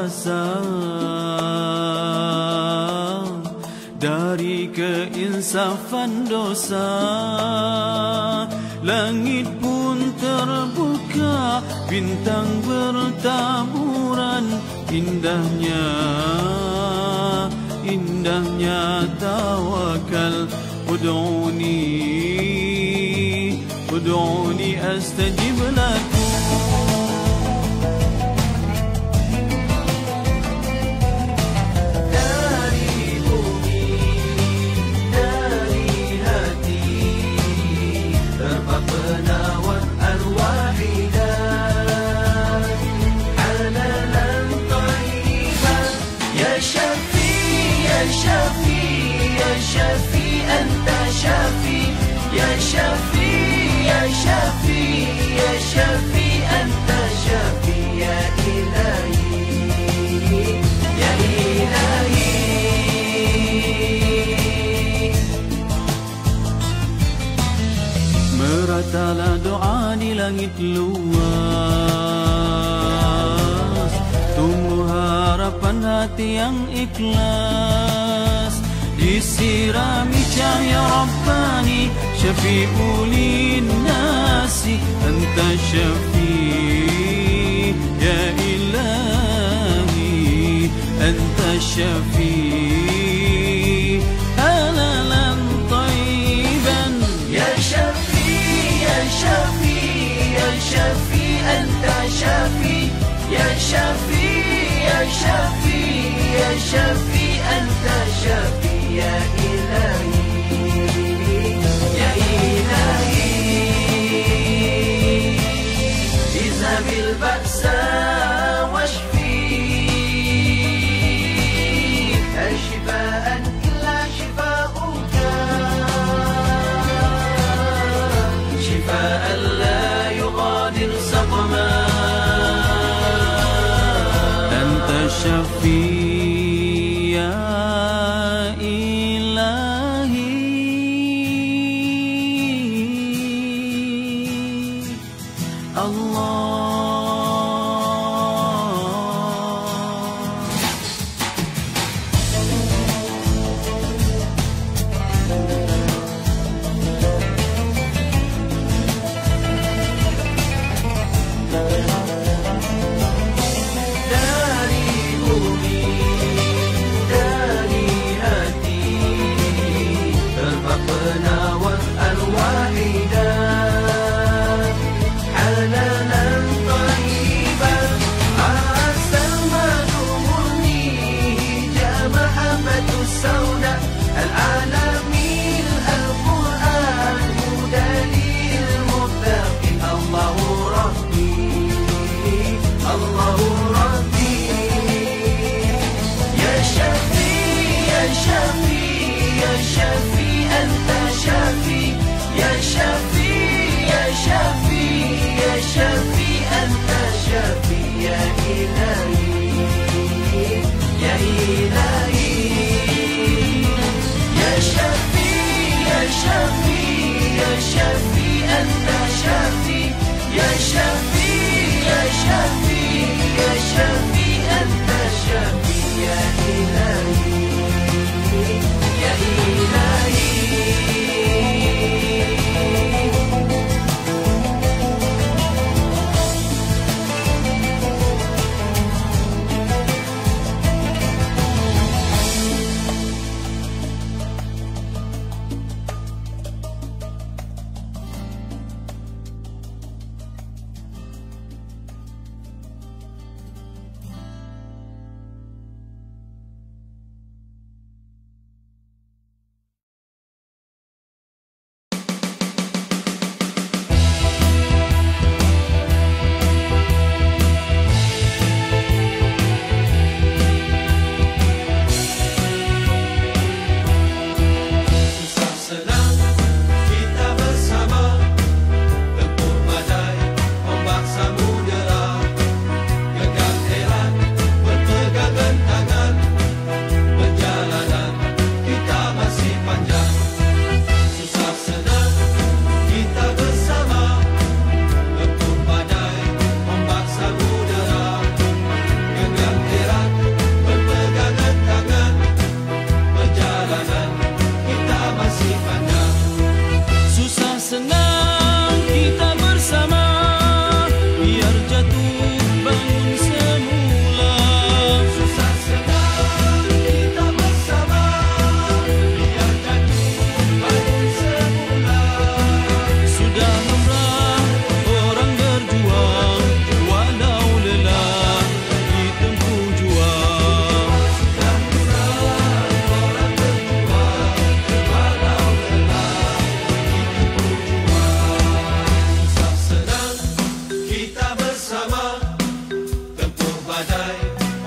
kuasa dari keinsafan dosa. Langit pun terbuka, bintang bertaburan. Indahnya tawakal. Ud'uni astajib lakum. Meratalah doa di langit luas, tumbuh harapan hati yang ikhlas. Disirami cahaya Rabbani, syafi'ul linnasi. Anta syafi' ya ilahi, anta syafi' halalan tayyiban. Ya syafi' ya syafi' ya syafi' anta syafi' ya syafi' ya syafi' ya syafi' anta syafi' ya ilahi, ya ilahi. Izhabil ba'sa washfi, shifaan illa shifauka, shifaan la yughadir saqama. Anta syafi'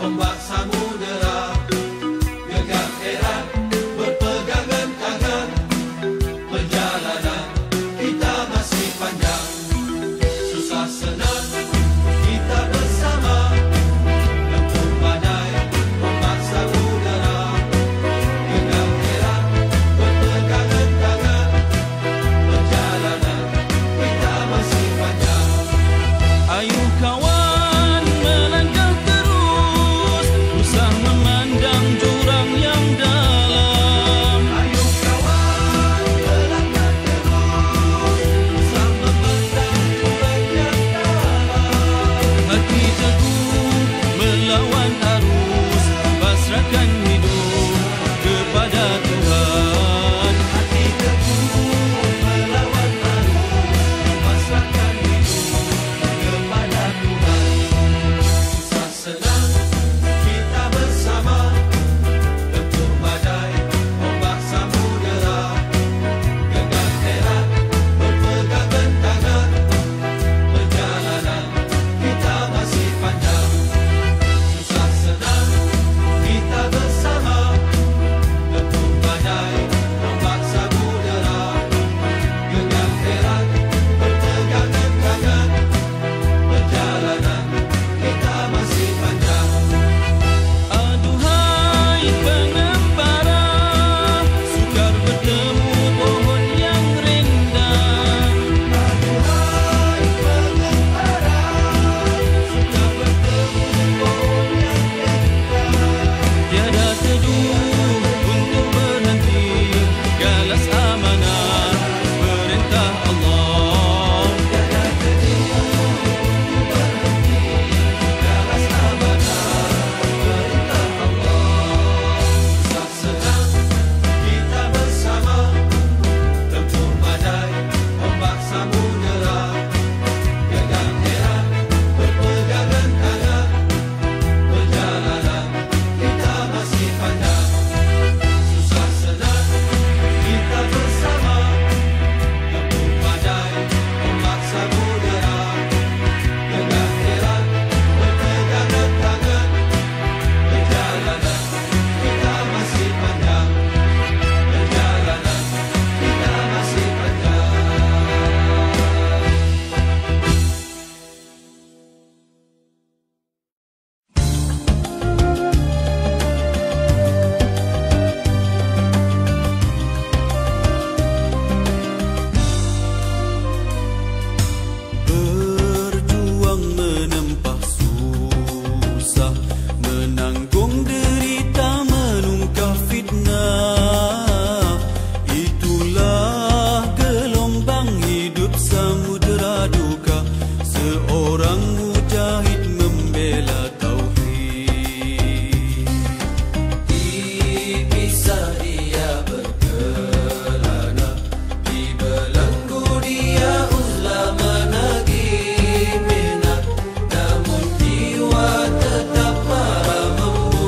ombak samudera, gegap erat berpegangan tangan, perjalanan kita masih panjang, susah senang kita bersama, lempung badai ombak samudera, gegap erat berpegangan tangan, perjalanan kita masih panjang. Ayo kawan melangkah terus, usah memandang jurang yang dalam. Ayo kawan melangkah terus, usah memandang jurang yang dalam. Hati teguh melawan arus, pasrahkan hidup kepada Tuhan. Hati teguh melawan arus, pasrahkan hidup kepada Tuhan. Susah senang kita bersama, lempung badai ombak samudera, gegap erat berpegangan tangan, perjalanan kita masih panjang. Susah senang kita bersama, lempung badai ombak samudera, gegap erat berpegangan tangan, perjalanan kita masih panjang. Aduhai pengembara, sukar bertemu pohon yang rindang. Aduhai pengembara, suka bertemu pohon yang indah. Tiada teduh untuk berhenti, galas amanah perintah Allah. Tiada teduh untuk berhenti, galas amanah perintah Allah. Susah senang kita bersama, lempung badai ombak samudera, gegap erat berpegangan tangan, perjalanan kita masih panjang. Susah senang kita bersama, lempung badai ombak samudera, gegap erat berpegangan tangan, perjalanan kita masih panjang, perjalanan kita masih panjang. Berjuang menempah susah, menanggung derita, menungkah fitnah. Itulah gelombang hidup samudera duka, seorang mujahid membela tauhid. Dipisah dia berkelana, dibelenggu dia uzlah menagih minat, namun jiwa tetap marah membuat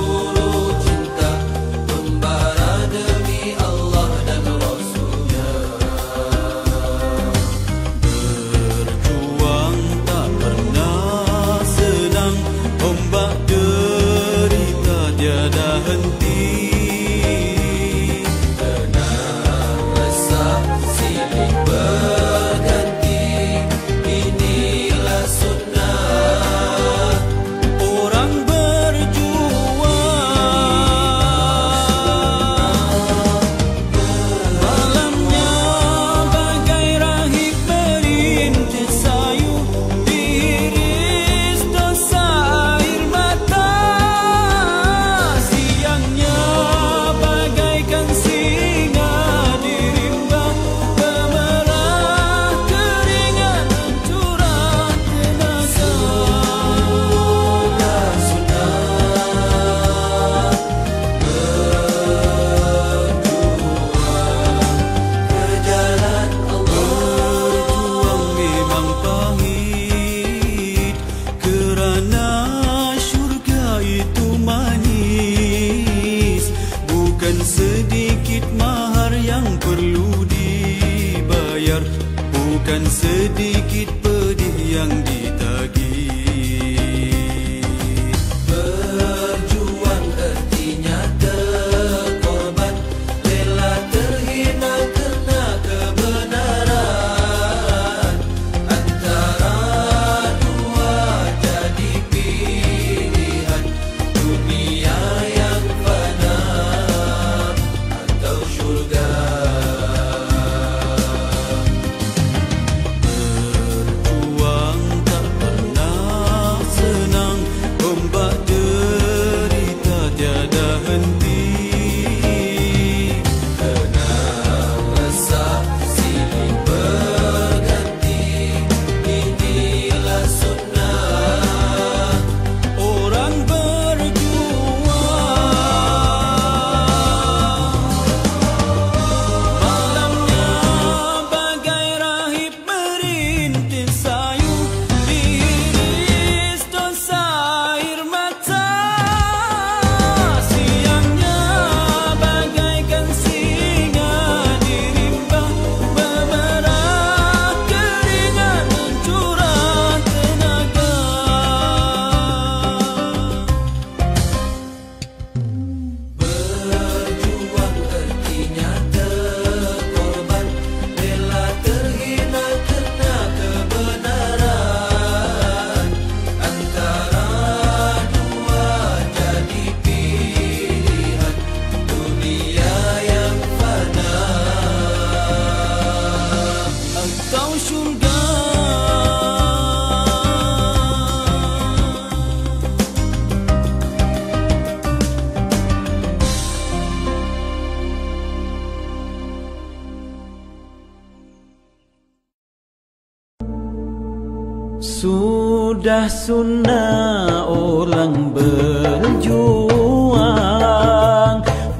Sudah sunnah orang berjuang,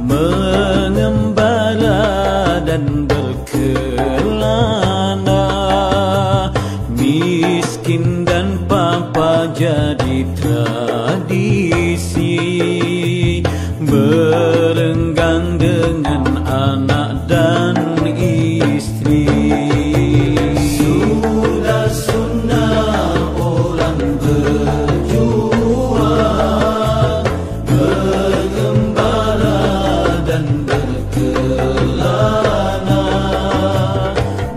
mengembala dan berkelana. Miskin dan papa jadi tradisi, berenggang dengan anak dan istri. Sudah sunnah orang berjuang, mengembala dan berkelana.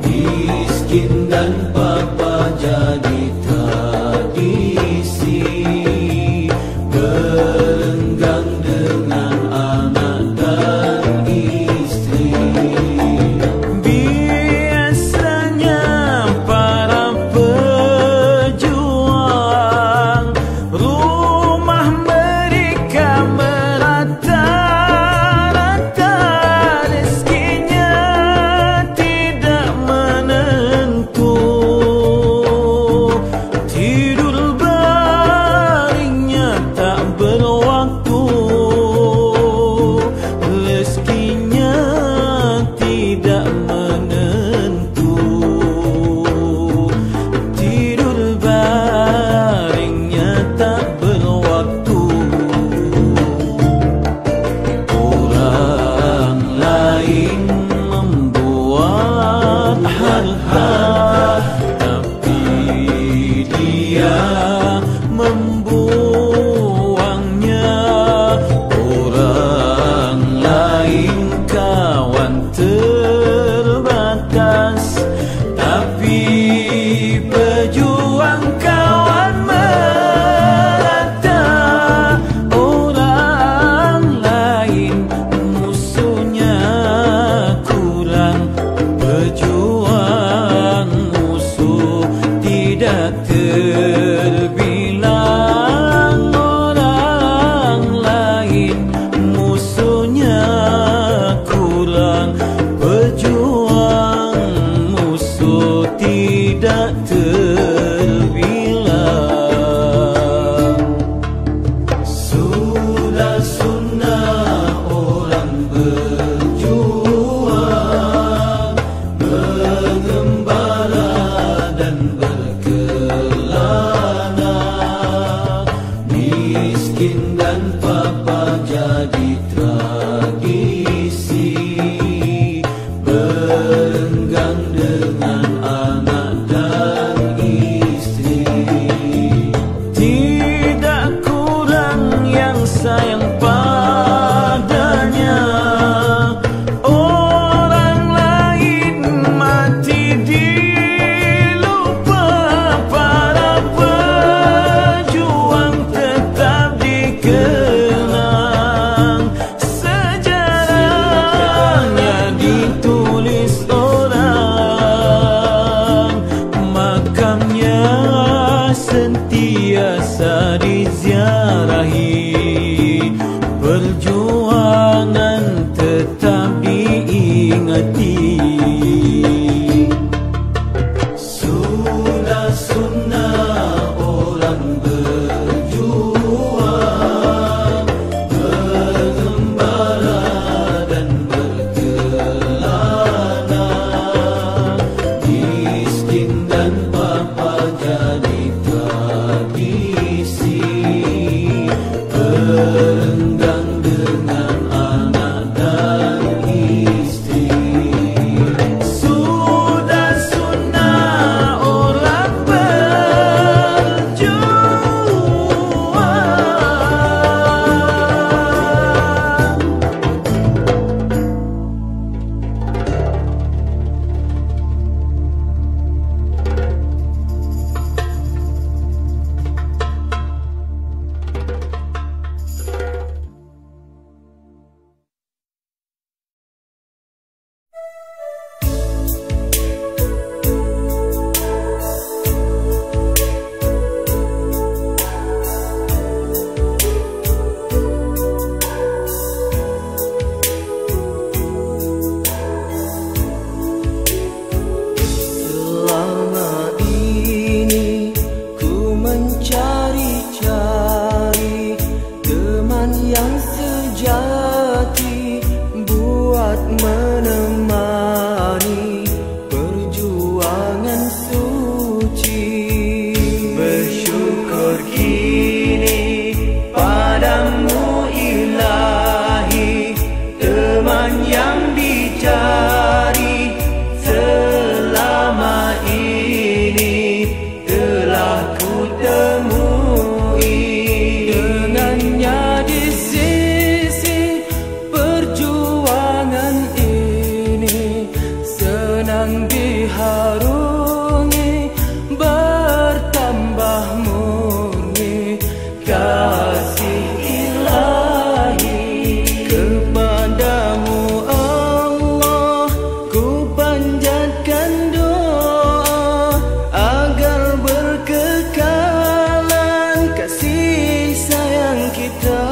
Miskin dan papa jadi tradisi, berenggang dengan anak dan istri. Biasanya para pejuang rumah mereka merata-rata, rezekinya tidak menentu. Tidur baringnya tak berwaktu, rezekinya tidak menentu. Tidur baringnya tak berwaktu. Orang lain membuat harta, tapi dia membuangnya. Orang lain kawan terbatas, tapi pejuang kawan merata. Orang lain musuhnya kurang, pejuang musuh tidak terbilang. Orang lain musuhnya kurang, pejuang musuh tidak terbilang. Sudah sunnah orang berjuang, mengembala dan berkelana. Miskin dan papa jadi tradisi, berenggang dengan anak dan istri. Tidak kurang yang sayang padanya. Orang lain mati dilupa, para pejuang tetap dikenang. Sejarahnya ditulis orang, makamnya sentiasa diziarahi. Perjuangan tetap diingati. Sudah sunnah orang berjuang, mengembala dan berkelana. Miskin dan papa jadi tradisi, berenggang dengan anak dan istri. Sudah sunnah orang berjuang. yang sejati buat menemani perjuangan suci. Bersyukur kini padamu Ilahi, teman yang dicari selama ini telah ku temui. Dengannya di sisi perjuangan ini senang diharungi, bertambah murni kasih Ilahi. Kepadamu Allah ku panjatkan doa agar berkekalan kasih sayang kita.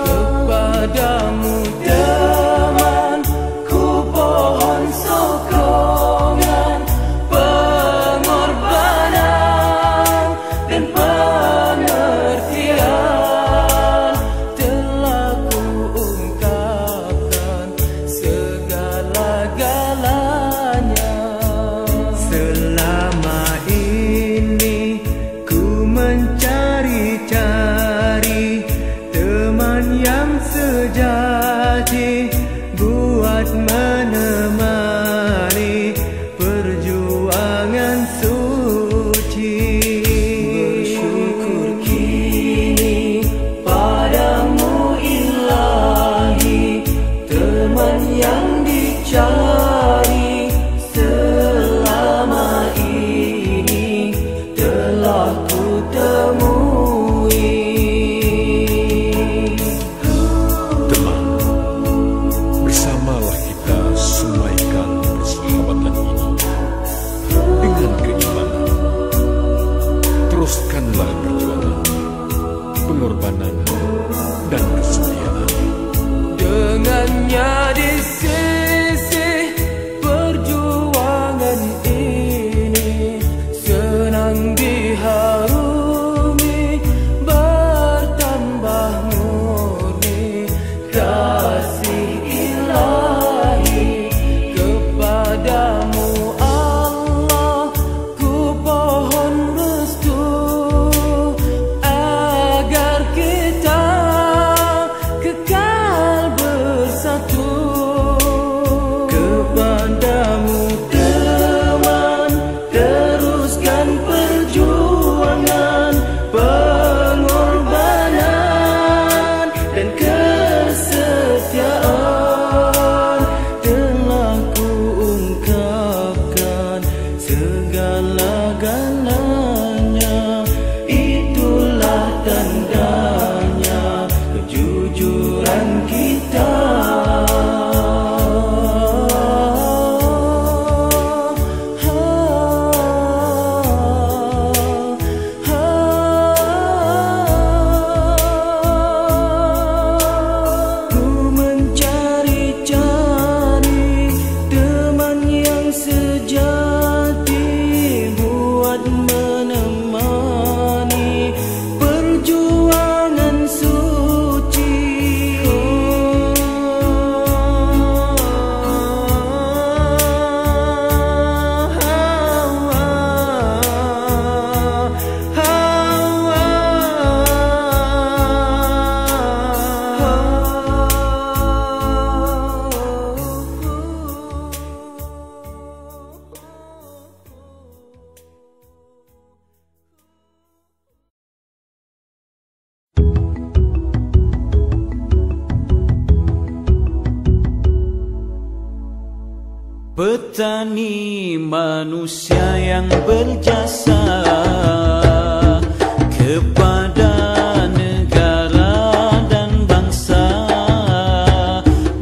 Kepadamu teman ku pohon sokongan, pengorbanan dan pengertian telah ku ungkapkan segala-galanya. Selama ini ku mencari-cari teman yang sejati buat menemani perjuangan suci. Bersyukur kini padamu Ilahi, teman yang dicari selama ini telah ku temui. Teman, bersamalah kita semaikan persahabatan ini dengan keimanan. Teruskanlah perjuangan, pengorbanan, dan kesetiaan. Dengannya di sisi perjuangan ini senang diharungi, bertambah murni kasih Ilahi. Kepadamu Allah ku pohon restu agar kita kekal bersatu. Kepadamu teman teruskan perjuangan, pengorbanan dan kesetiaan telah ku ungkapkan segala-galanya. Itulah tandanya kejujuran kita. Ku mencari-cari teman yang sejati buat menemani perjuangan suci. Petani manusia yang berjasa kepada negara dan bangsa,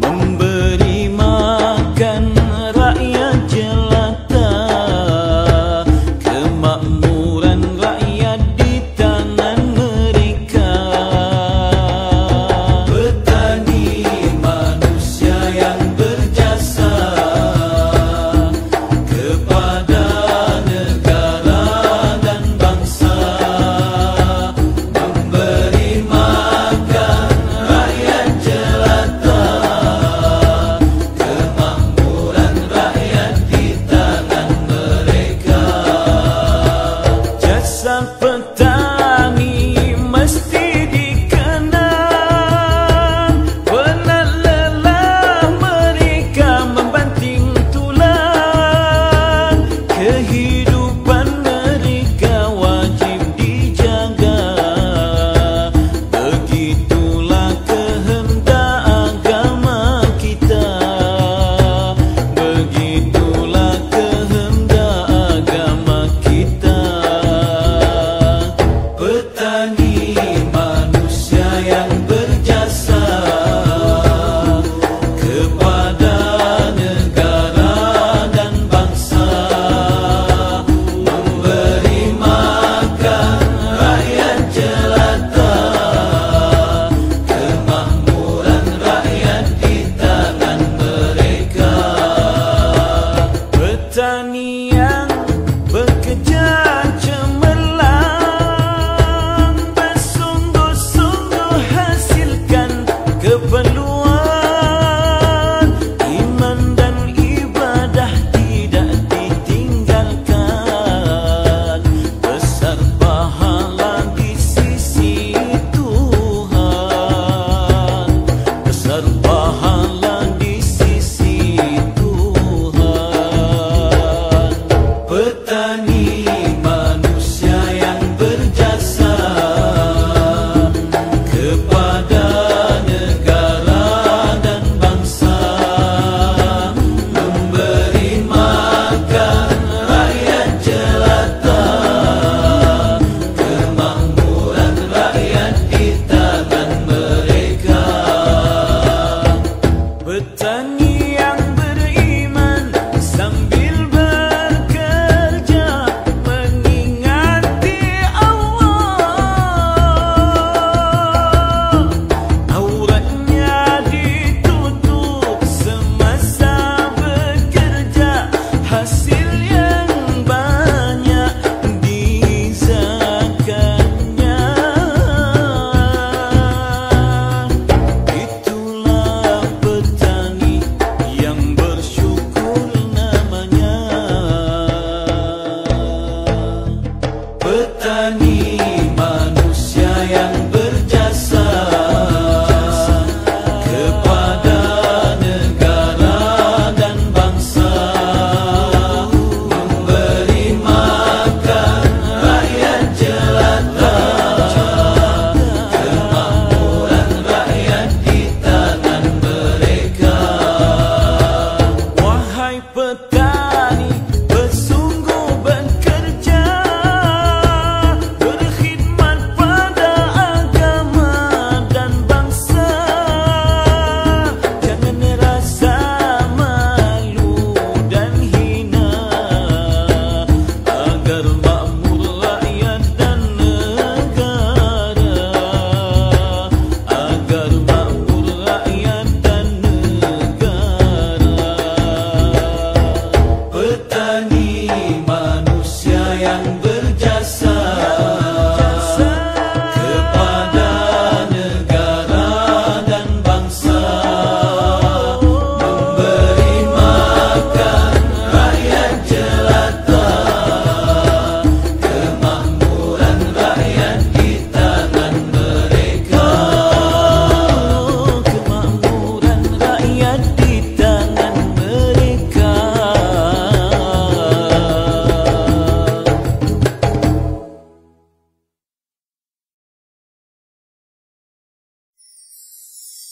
memberi makan rakyat jelata, kemakmuran rakyat di tangan mereka. Petani manusia yang berjasa kepada negara dan bangsa,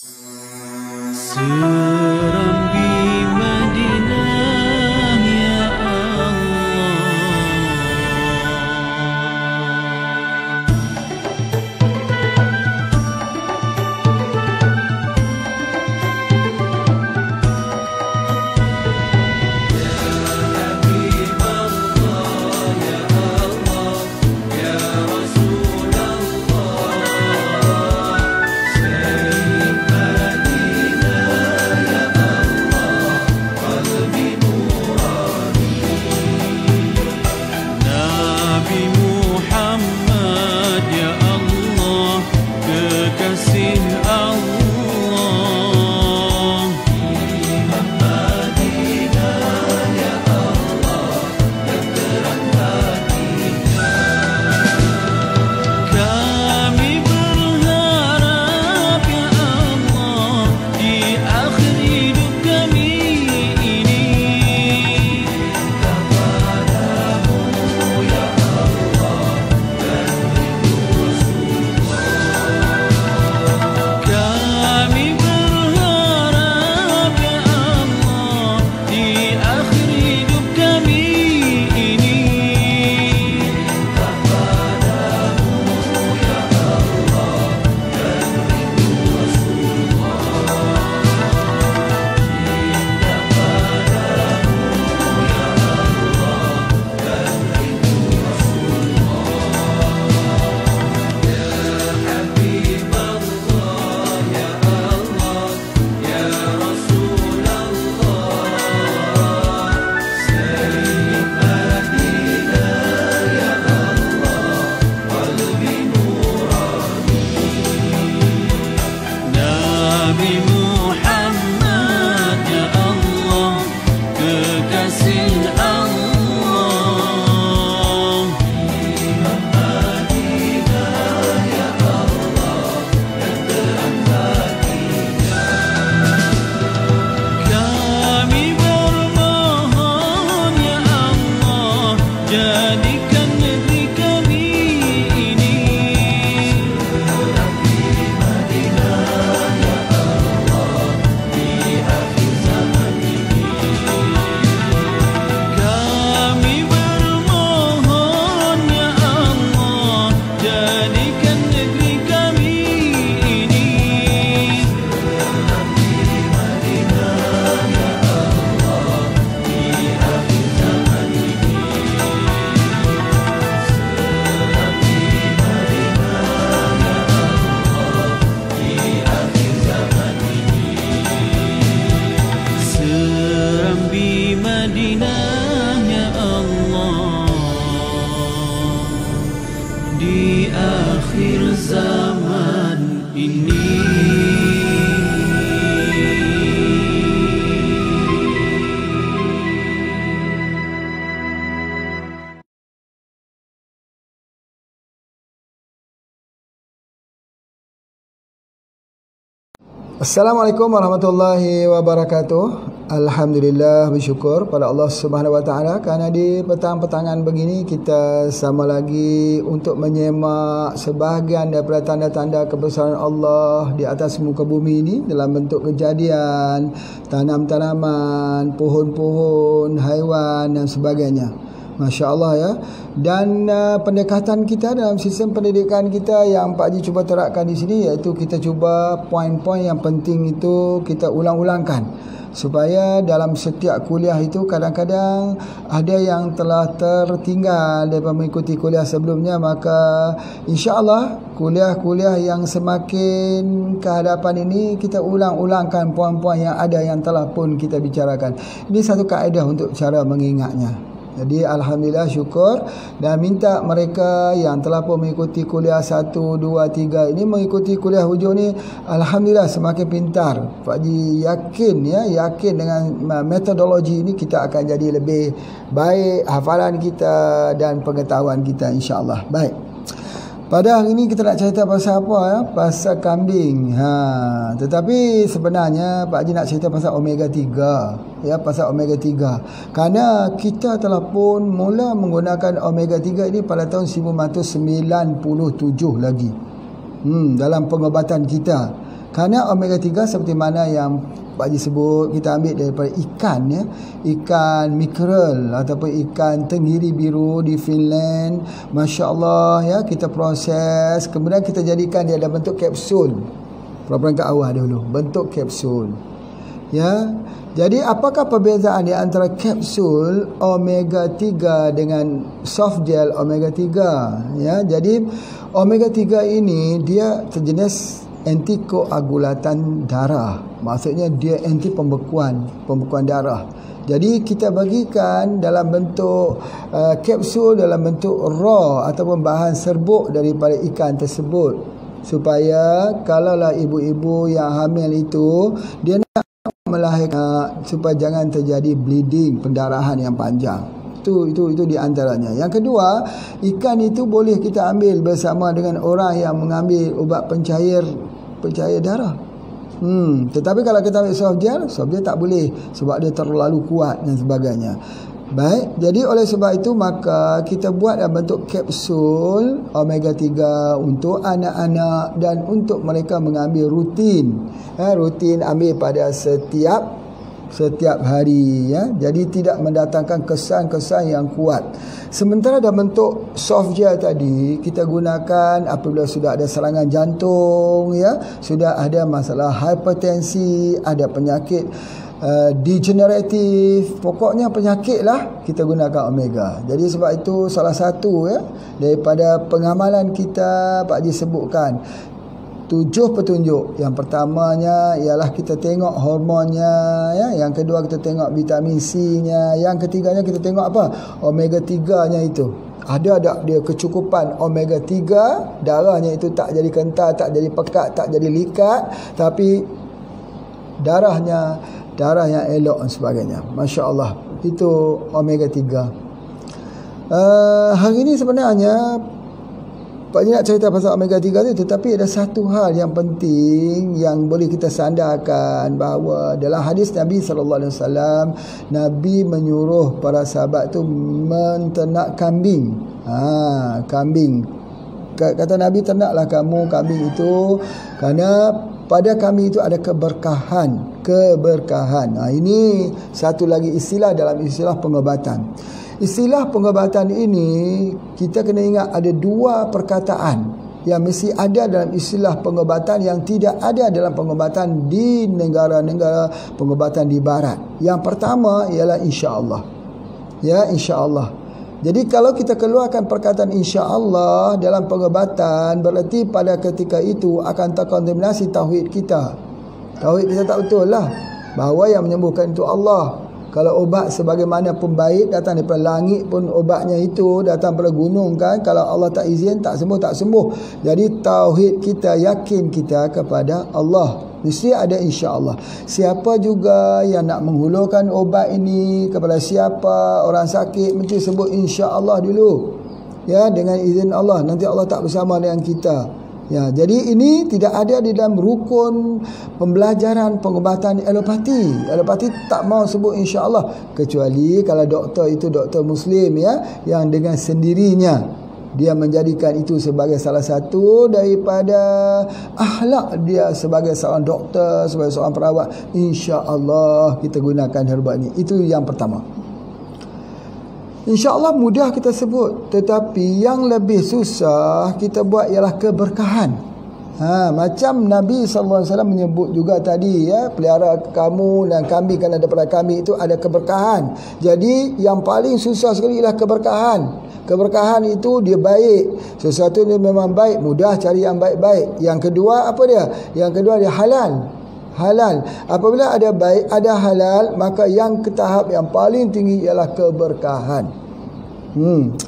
Serambi Madinah ya Allah. Nabi Muhammad ya Allah, kekasih Allah. Imam Madinah ya Allah, yang terang hatinya. Kami berharap ya Allah, di akhir hidup kami ini kami berharap ya Allah, di akhir hidup kami ini Nabi Muhammad ya Allah, kekasih Allah. Imam Madinah ya Allah, yang terang hatinya. Kami bermohon ya Allah, jadikan negeri kami ini kami bermohon ya Allah, jadikan negeri kami ini Serambi Madinah ya Allah, di akhir zaman ini. Assalamualaikum warahmatullahi wabarakatuh. Alhamdulillah, bersyukur pada Allah Subhanahu wa taala kerana di petang-petangan begini kita sama lagi untuk menyemak sebahagian daripada tanda-tanda kebesaran Allah di atas muka bumi ini dalam bentuk kejadian, tanam-tanaman, pohon-pohon, haiwan dan sebagainya. Masya Allah ya. Dan pendekatan kita dalam sistem pendidikan kita yang Pak Haji cuba terapkan di sini, iaitu kita cuba poin-poin yang penting itu kita ulang-ulangkan, supaya dalam setiap kuliah itu kadang-kadang ada yang telah tertinggal daripada mengikuti kuliah sebelumnya. Maka insya-Allah kuliah-kuliah yang semakin ke hadapan ini kita ulang-ulangkan poin-poin yang ada yang telah pun kita bicarakan. Ini satu kaedah untuk cara mengingatnya. Jadi alhamdulillah, syukur, dan minta mereka yang telah pun mengikuti kuliah 1, 2, 3 ini mengikuti kuliah hujung ni, alhamdulillah semakin pintar. Pak Haji yakin dengan metodologi ini kita akan jadi lebih baik hafalan kita dan pengetahuan kita, insya-Allah. Baik. Pada hari ini kita nak cerita pasal apa ya? Pasal kambing. Tetapi sebenarnya Pak Haji nak cerita pasal omega 3. Ya, pasal omega 3. Kerana kita telah pun mula menggunakan omega 3 ini pada tahun 1997 lagi. Dalam pengobatan kita. Kerana omega 3 seperti mana yang Pak Haji sebut, kita ambil daripada ikan ya, ikan makrel ataupun ikan tenggiri biru di Finland. Masya Allah ya, kita proses, kemudian kita jadikan dia dalam bentuk kapsul. Perbangkat awal dulu bentuk kapsul ya. Jadi apakah perbezaan di antara kapsul omega 3 dengan soft gel omega 3 ya? Jadi omega 3 ini dia terjenis antikoagulatan darah. Maksudnya dia anti pembekuan darah. Jadi kita bagikan dalam bentuk kapsul, dalam bentuk raw ataupun bahan serbuk daripada ikan tersebut, supaya kalaulah ibu-ibu yang hamil itu dia nak melahirkan, supaya jangan terjadi bleeding, pendarahan yang panjang. Itu di antaranya. Yang kedua, ikan itu boleh kita ambil bersama dengan orang yang mengambil ubat pencair darah. Tetapi kalau kita ambil soft gel tak boleh sebab dia terlalu kuat dan sebagainya. Baik, jadi oleh sebab itu maka kita buat dalam bentuk kapsul omega 3 untuk anak-anak dan untuk mereka mengambil rutin. Rutin ambil pada setiap hari ya. Jadi tidak mendatangkan kesan-kesan yang kuat. Sementara dalam bentuk soft gel tadi kita gunakan apabila sudah ada serangan jantung ya, sudah ada masalah hipertensi, ada penyakit degeneratif, pokoknya penyakit lah, kita gunakan omega. Jadi sebab itu salah satu ya daripada pengamalan kita Pak Haji sebutkan 7 petunjuk. Yang pertamanya ialah kita tengok hormonnya ya, yang kedua kita tengok vitamin C-nya, yang ketiganya kita tengok apa? Omega 3-nya itu. Ada tak dia kecukupan omega 3, darahnya itu tak jadi kental, tak jadi pekat, tak jadi likat, tapi darah yang elok dan sebagainya. Masya Allah, itu omega 3. Hari ini sebenarnya Pak Haji nak cerita pasal omega 3 tu, tetapi ada satu hal yang penting yang boleh kita sandarkan, bahawa dalam hadis Nabi SAW, Nabi menyuruh para sahabat tu menternak kambing. Kambing. Kata Nabi, ternaklah kamu kambing itu kerana pada kami itu ada keberkahan. Ini satu lagi istilah dalam istilah pengobatan. Istilah pengobatan ini kita kena ingat ada 2 perkataan yang mesti ada dalam istilah pengobatan yang tidak ada dalam pengobatan di negara-negara pengobatan di barat. Yang pertama ialah insya-Allah. Ya, insya-Allah. Jadi kalau kita keluarkan perkataan insya-Allah dalam pengobatan, berarti pada ketika itu akan terkontaminasi tauhid kita. Tauhid kita tak betul lah, bahawa yang menyembuhkan itu Allah. Kalau obat sebagaimana pun baik datang daripada langit pun obatnya itu datang daripada gunung kan, kalau Allah tak izin tak sembuh. Jadi tauhid kita, yakin kita kepada Allah, mesti ada insya-Allah. Siapa juga yang nak menghulurkan obat ini kepada siapa orang sakit, mesti sebut insya-Allah dulu. Ya, dengan izin Allah, nanti Allah tak bersama dengan kita. Ya, jadi ini tidak ada di dalam rukun pembelajaran pengobatan alopati. Alopati tak mau sebut insya-Allah, kecuali kalau doktor itu doktor Muslim ya, yang dengan sendirinya dia menjadikan itu sebagai salah satu daripada akhlak dia sebagai seorang doktor, sebagai seorang perawat. Insya-Allah kita gunakan herba ini. Itu yang pertama. InsyaAllah mudah kita sebut, tetapi yang lebih susah kita buat ialah keberkahan. Macam Nabi SAW menyebut juga tadi ya, pelihara kamu dan kambing kerana daripada kambing itu ada keberkahan. Jadi yang paling susah sekali ialah keberkahan. Keberkahan itu dia baik, sesuatu dia memang baik, mudah cari yang baik-baik. Yang kedua apa dia? Yang kedua dia halal. Apabila ada baik, ada halal, maka yang ke tahap yang paling tinggi ialah keberkahan.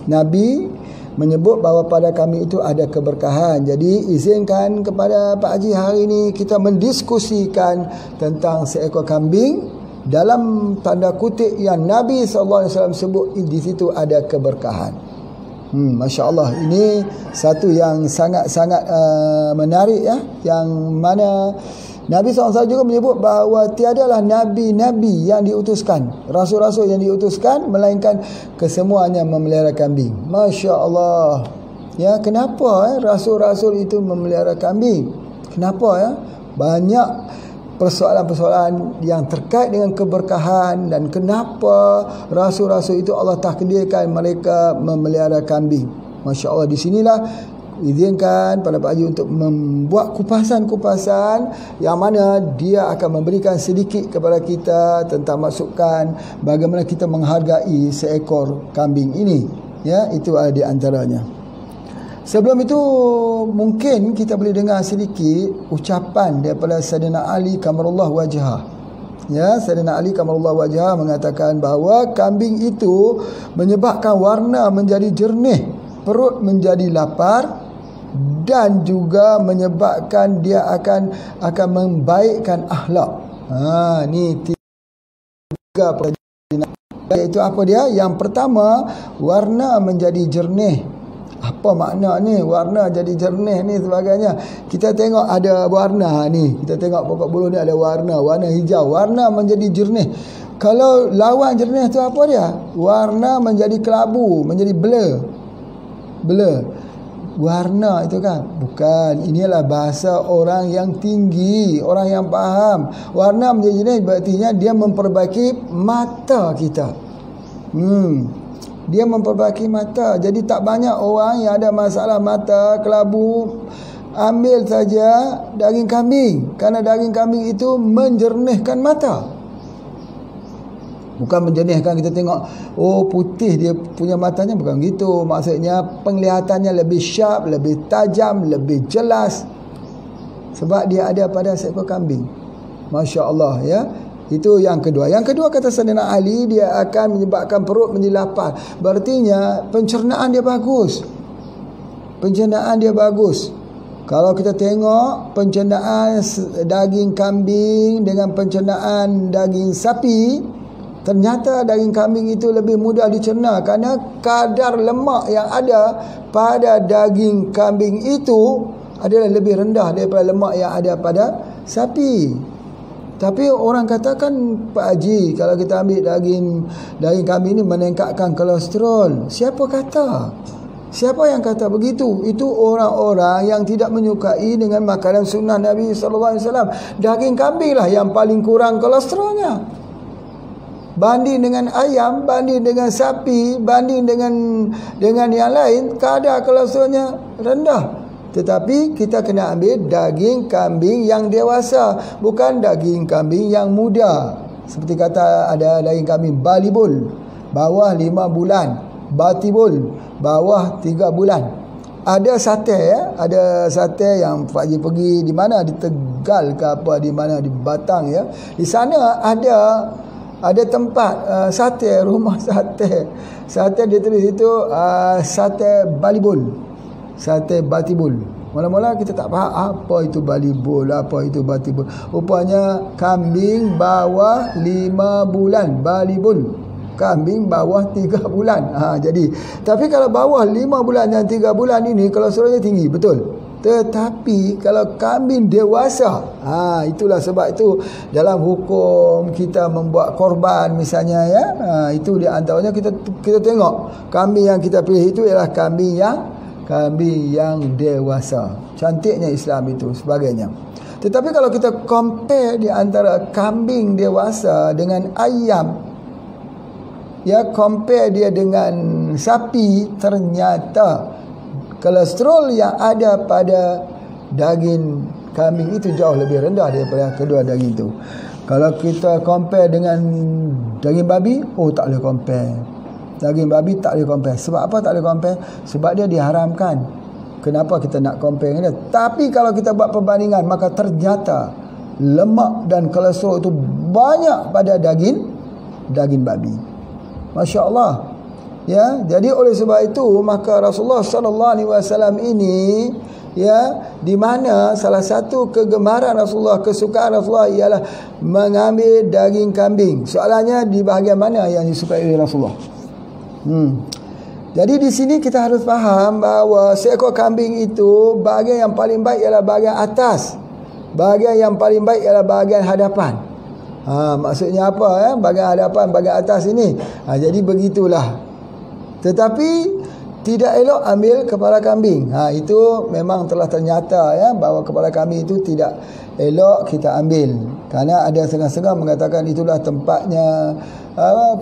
Nabi menyebut bahawa pada kami itu ada keberkahan. Jadi izinkan kepada Pak Haji hari ini kita mendiskusikan tentang seekor kambing dalam tanda kutip yang Nabi SAW sebut di situ ada keberkahan. Masya Allah, ini satu yang sangat-sangat menarik ya, yang mana Nabi SAW juga menyebut bahawa tiadalah nabi-nabi yang diutuskan, rasul-rasul yang diutuskan, melainkan kesemuanya memelihara kambing. Masya Allah. Ya, kenapa rasul-rasul itu memelihara kambing? Kenapa ya? Banyak persoalan-persoalan yang terkait dengan keberkahan dan kenapa rasul-rasul itu Allah takdirkan mereka memelihara kambing. Masya Allah, di sinilah izinkan pada Pak Haji untuk membuat kupasan-kupasan yang mana dia akan memberikan sedikit kepada kita tentang masukan bagaimana kita menghargai seekor kambing ini. Ya, itu ada di antaranya. Sebelum itu mungkin kita boleh dengar sedikit ucapan daripada Sayyidina Ali Kamarullah Wajhah. Ya, Sayyidina Ali Kamarullah Wajhah mengatakan bahawa kambing itu menyebabkan warna menjadi jernih, perut menjadi lapar dan juga menyebabkan dia akan membaikkan akhlak. Ni tiga perkara. Iaitu apa dia? Yang pertama, warna menjadi jernih. Apa makna ni warna jadi jernih ni sebagainya? Kita tengok ada warna ni. Kita tengok pokok buluh ni ada warna hijau. Warna menjadi jernih. Kalau lawan jernih tu apa dia? Warna menjadi kelabu, menjadi blur. Warna itu kan? Bukan. Inilah bahasa orang yang tinggi, orang yang faham. Warna menjadi jernih berartinya dia memperbaiki mata kita. Dia memperbaiki mata. Jadi tak banyak orang yang ada masalah mata, kelabu. Ambil saja daging kambing. Kerana daging kambing itu menjernihkan mata. Bukan menjernihkan kita tengok, oh putih dia punya matanya. Bukan gitu. Maksudnya penglihatannya lebih sharp, lebih tajam, lebih jelas. Sebab dia ada pada seekor kambing. Masya Allah, ya. Itu yang kedua. Yang kedua kata Sayyidina Ali, dia akan menyebabkan perut menjadi lapar. Berartinya pencernaan dia bagus. Pencernaan dia bagus. Kalau kita tengok pencernaan daging kambing dengan pencernaan daging sapi, ternyata daging kambing itu lebih mudah dicerna kerana kadar lemak yang ada pada daging kambing itu adalah lebih rendah daripada lemak yang ada pada sapi. Tapi orang katakan, Pak Haji, kalau kita ambil daging kambing ini meningkatkan kolesterol. Siapa kata? Siapa yang kata begitu? Itu orang-orang yang tidak menyukai dengan makanan sunnah Nabi SAW. Daging kambing lah yang paling kurang kolesterolnya. Banding dengan ayam, banding dengan sapi, banding dengan yang lain, kadar kolesterolnya rendah. Tetapi kita kena ambil daging kambing yang dewasa, bukan daging kambing yang muda. Seperti kata ada daging kambing balibul, bawah 5 bulan, batibul, bawah 3 bulan. Ada sate, ya, ada sate yang Pak Haji pergi di mana, di Tegal ke apa, di mana, di Batang, ya. Di sana ada tempat sate, rumah sate. Sate dia tulis itu sate balibul, sate batibul. Mula-mula kita tak faham apa itu balibul, apa itu batibul. Rupanya kambing bawah 5 bulan, balibul. Kambing bawah 3 bulan. Jadi, tapi kalau bawah 5 bulan dan 3 bulan ini kolesterolnya tinggi, betul. Tetapi kalau kambing dewasa, itulah sebab itu dalam hukum kita membuat korban misalnya, ya, itu di antaranya kita tengok kambing yang kita pilih itu ialah kambing yang dewasa. Cantiknya Islam itu sebagainya. Tetapi kalau kita compare di antara kambing dewasa dengan ayam, ya, compare dia dengan sapi, ternyata kolesterol yang ada pada daging kambing itu jauh lebih rendah daripada kedua daging itu. Kalau kita compare dengan daging babi, tak boleh compare. Daging babi tak boleh compare. Sebab apa tak boleh compare? Sebab dia diharamkan. Kenapa kita nak compare dengan dia? Tapi kalau kita buat perbandingan, maka ternyata lemak dan kolesterol itu banyak pada daging babi. Masya Allah. Ya, jadi oleh sebab itu maka Rasulullah SAW ini, ya, di mana salah satu kegemaran Rasulullah, kesukaan Rasulullah ialah mengambil daging kambing. Soalannya di bahagian mana yang disukai oleh Rasulullah? Jadi di sini kita harus faham bahawa seekor kambing itu bahagian yang paling baik ialah bahagian atas. Bahagian yang paling baik ialah bahagian hadapan. Maksudnya apa, ya? Bahagian hadapan, bahagian atas ini. Jadi begitulah. Tetapi tidak elok ambil kepala kambing. Itu memang telah ternyata ya, bahawa kepala kambing itu tidak elok kita ambil. Kerana ada setengah-setengah mengatakan itulah tempatnya,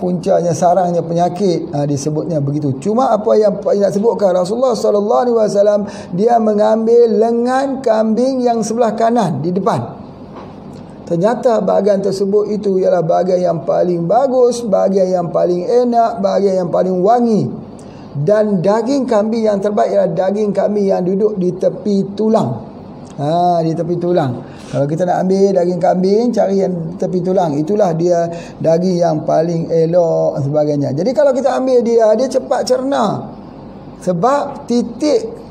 puncanya, sarangnya penyakit, disebutnya begitu. Cuma apa yang nak sebutkan, Rasulullah SAW dia mengambil lengan kambing yang sebelah kanan di depan. Ternyata bahagian tersebut itu ialah bahagian yang paling bagus, bahagian yang paling enak, bahagian yang paling wangi. Dan daging kambing yang terbaik ialah daging kambing yang duduk di tepi tulang. Di tepi tulang. Kalau kita nak ambil daging kambing, cari yang tepi tulang. Itulah dia daging yang paling elok dan sebagainya. Jadi kalau kita ambil dia cepat cerna. Sebab titik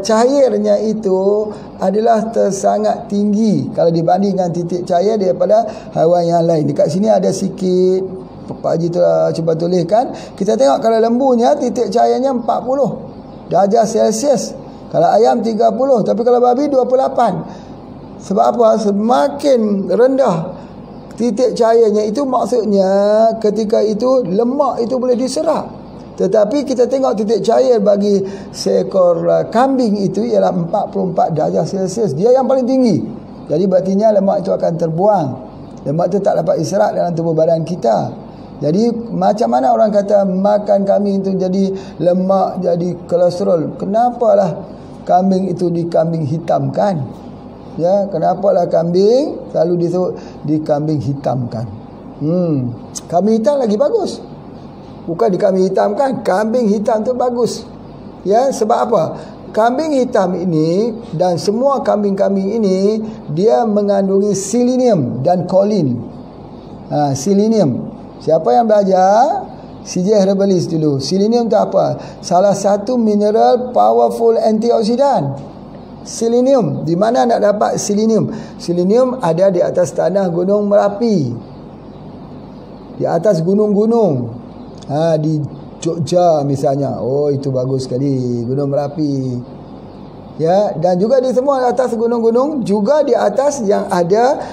cairnya itu adalah sangat tinggi kalau dibandingkan titik cair daripada haiwan yang lain. Dekat sini ada sikit, Pak Haji telah cuba tuliskan. Kita tengok kalau lembunya titik cairnya 40 darjah Celsius, kalau ayam 30, tapi kalau babi 28. Sebab apa? Semakin rendah titik cairnya itu, maksudnya ketika itu lemak itu boleh diserap. Tetapi kita tengok titik cair bagi seekor kambing itu ialah 44 darjah Celsius. Dia yang paling tinggi. Jadi berartinya lemak itu akan terbuang. Lemak itu tak dapat diserap dalam tubuh badan kita. Jadi macam mana orang kata makan kambing itu jadi lemak, jadi kolesterol? Kenapalah kambing itu dikambing hitamkan? Ya, kenapalah kambing selalu disebut dikambing hitamkan? Kambing hitam lagi bagus. Bukan dikambing hitam kan, kambing hitam tu bagus. Ya, sebab apa? Kambing hitam ini dan semua kambing-kambing ini dia mengandungi selenium dan choline. Selenium. Siapa yang belajar? CJ Herbalist dulu. Selenium tu apa? Salah satu mineral powerful antioksidan. Selenium. Di mana nak dapat selenium? Selenium ada di atas tanah Gunung Merapi. Di atas gunung-gunung. Di Jogja misalnya. Oh, itu bagus sekali, Gunung Merapi. Ya, dan juga di semua atas gunung-gunung, juga di atas yang ada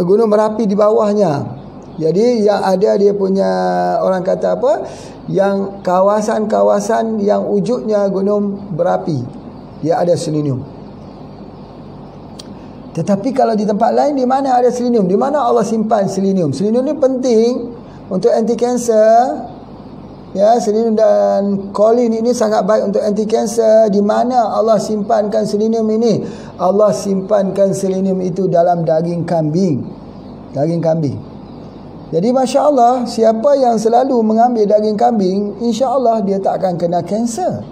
Gunung Merapi di bawahnya. Jadi yang ada dia punya, orang kata apa? Yang kawasan-kawasan yang wujudnya gunung berapi, dia ada selenium. Tetapi kalau di tempat lain, di mana ada selenium? Di mana Allah simpan selenium? Selenium ni penting untuk anti kanser. Ya, selenium dan choline ini sangat baik untuk anti kanser. Di mana Allah simpankan selenium ini? Allah simpankan selenium itu dalam daging kambing. Daging kambing. Jadi Masya Allah, siapa yang selalu mengambil daging kambing, insya Allah dia tak akan kena kanser.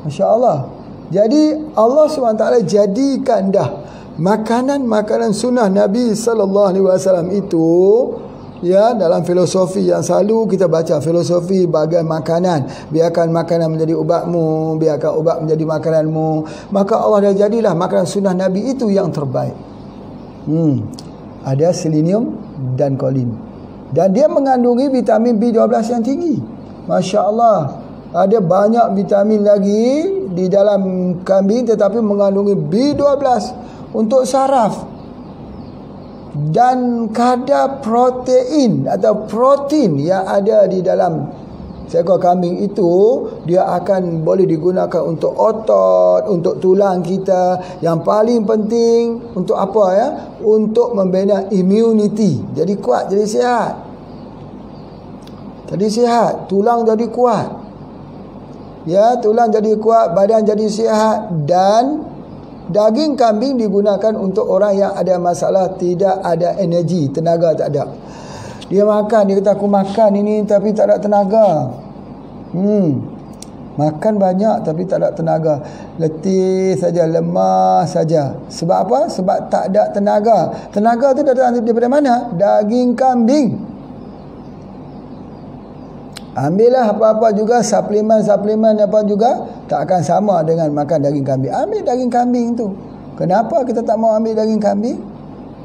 Masya Allah. Jadi Allah SWT jadikan dah makanan-makanan sunnah Nabi SAW itu, ya, dalam filosofi yang selalu kita baca, filosofi bahagian makanan. Biarkan makanan menjadi ubatmu, biarkan ubat menjadi makananmu. Maka Allah dah jadilah makanan sunnah Nabi itu yang terbaik. Ada selenium dan choline. Dan dia mengandungi vitamin B12 yang tinggi. Masya Allah. Ada banyak vitamin lagi di dalam kambing, tetapi mengandungi B12 untuk saraf. Dan kadar protein atau protein yang ada di dalam seekor kambing itu, dia akan boleh digunakan untuk otot, untuk tulang kita. Yang paling penting untuk apa ya? Untuk membina immunity. Jadi kuat, jadi sihat. Jadi sihat, tulang jadi kuat. Ya, tulang jadi kuat, badan jadi sihat. Dan daging kambing digunakan untuk orang yang ada masalah, tidak ada energi, tenaga tak ada. Dia makan, dia kata aku makan ini tapi tak ada tenaga. Makan banyak tapi tak ada tenaga. Letih saja, lemah saja. Sebab apa? Sebab tak ada tenaga. Tenaga tu datang daripada mana? Daging kambing. Ambillah apa-apa juga, suplemen apa juga, tak akan sama dengan makan daging kambing. Ambil daging kambing tu. Kenapa kita tak mau ambil daging kambing?